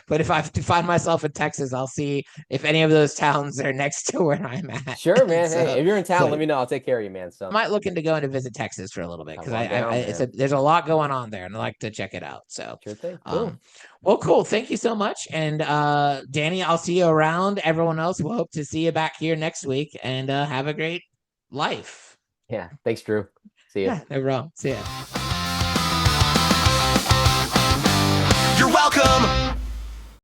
but if I find myself in Texas, I'll see if any of those towns are next to where I'm at. Sure, man. Hey, So if you're in town, so let me know. I'll take care of you, man. So might look into going going to visit Texas for a little bit because Down, there's a lot going on there, and I like to check it out. So, sure thing. Cool. Well, cool. Thank you so much, and Danny, I'll see you around. Everyone else, we'll hope to see you back here next week, and have a great life. Yeah. Thanks, Drew. See ya. Yeah, no problem. See ya. You're welcome.